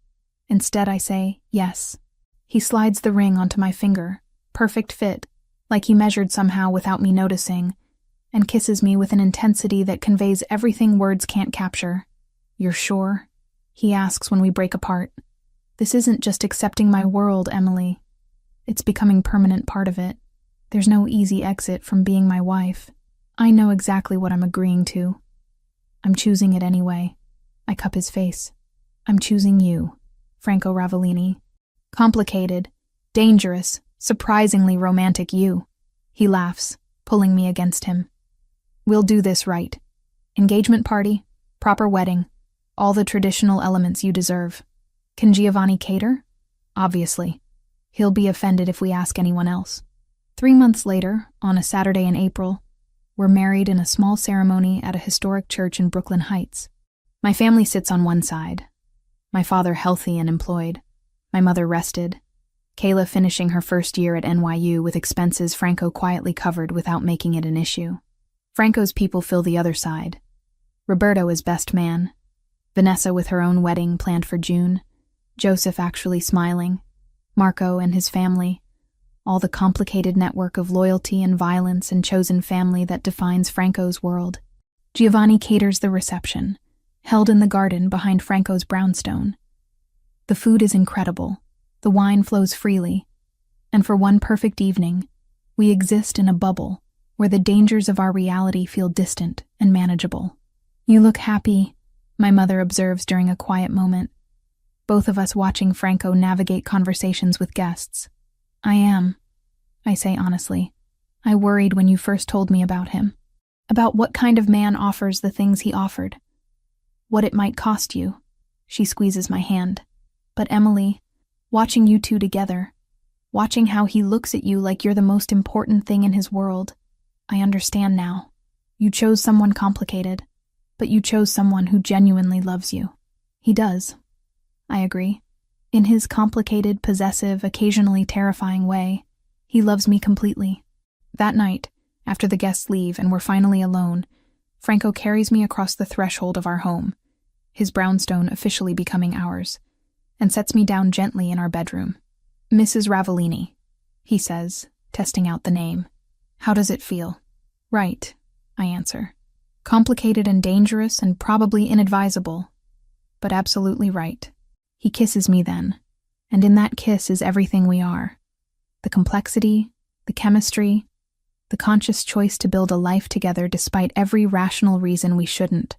Instead, I say, yes. He slides the ring onto my finger, perfect fit, like he measured somehow without me noticing, and kisses me with an intensity that conveys everything words can't capture. You're sure? He asks when we break apart. This isn't just accepting my world, Emily. It's becoming permanent part of it. There's no easy exit from being my wife. I know exactly what I'm agreeing to. I'm choosing it anyway. I cup his face. I'm choosing you, Franco Ravellini. Complicated, dangerous, surprisingly romantic you. He laughs, pulling me against him. We'll do this right. Engagement party, proper wedding, all the traditional elements you deserve. Can Giovanni cater? Obviously. He'll be offended if we ask anyone else. 3 months later, on a Saturday in April, we're married in a small ceremony at a historic church in Brooklyn Heights. My family sits on one side. My father healthy and employed. My mother rested. Kayla finishing her first year at NYU with expenses Franco quietly covered without making it an issue. Franco's people fill the other side. Roberto is best man. Vanessa with her own wedding planned for June. Joseph actually smiling. Marco and his family. All the complicated network of loyalty and violence and chosen family that defines Franco's world. Giovanni caters the reception, held in the garden behind Franco's brownstone. The food is incredible. The wine flows freely. And for one perfect evening, we exist in a bubble where the dangers of our reality feel distant and manageable. You look happy, my mother observes during a quiet moment, both of us watching Franco navigate conversations with guests. I am, I say honestly. I worried when you first told me about him. About what kind of man offers the things he offered. What it might cost you. She squeezes my hand. But Emily, watching you two together, watching how he looks at you like you're the most important thing in his world, I understand now. You chose someone complicated, but you chose someone who genuinely loves you. He does. I agree. In his complicated, possessive, occasionally terrifying way, he loves me completely. That night, after the guests leave and we're finally alone, Franco carries me across the threshold of our home, his brownstone officially becoming ours, and sets me down gently in our bedroom. Mrs. Ravellini, he says, testing out the name. How does it feel? Right, I answer. Complicated and dangerous and probably inadvisable, but absolutely right. He kisses me then, and in that kiss is everything we are. The complexity, the chemistry, the conscious choice to build a life together despite every rational reason we shouldn't.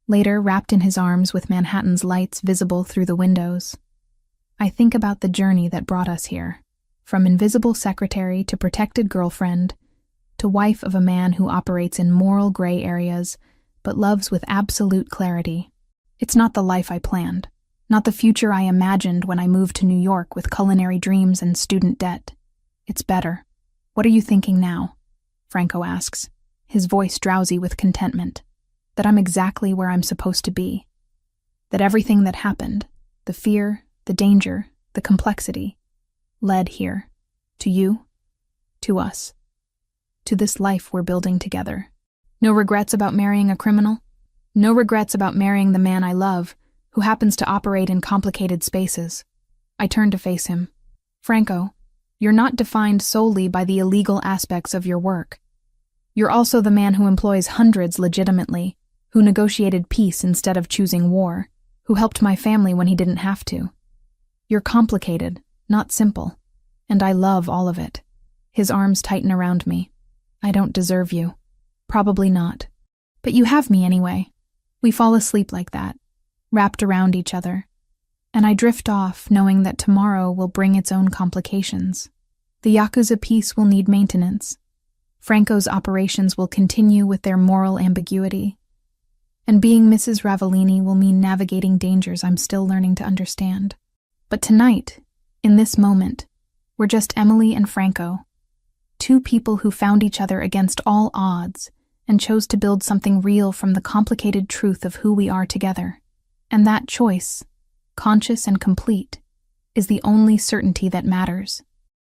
Later, wrapped in his arms with Manhattan's lights visible through the windows, I think about the journey that brought us here, from invisible secretary to protected girlfriend, to wife of a man who operates in moral gray areas, but loves with absolute clarity. It's not the life I planned. Not the future I imagined when I moved to New York with culinary dreams and student debt. It's better. What are you thinking now? Franco asks, his voice drowsy with contentment. That I'm exactly where I'm supposed to be. That everything that happened, the fear, the danger, the complexity, led here. To you, to us, to this life we're building together. No regrets about marrying a criminal? No regrets about marrying the man I love, who happens to operate in complicated spaces. I turn to face him. Franco, you're not defined solely by the illegal aspects of your work. You're also the man who employs hundreds legitimately, who negotiated peace instead of choosing war, who helped my family when he didn't have to. You're complicated, not simple, and I love all of it. His arms tighten around me. I don't deserve you. Probably not. But you have me anyway. We fall asleep like that, wrapped around each other, and I drift off knowing that tomorrow will bring its own complications. The Yakuza piece will need maintenance. Franco's operations will continue with their moral ambiguity. And being Mrs. Ravellini will mean navigating dangers I'm still learning to understand. But tonight, in this moment, we're just Emily and Franco, two people who found each other against all odds and chose to build something real from the complicated truth of who we are together. And that choice, conscious and complete, is the only certainty that matters.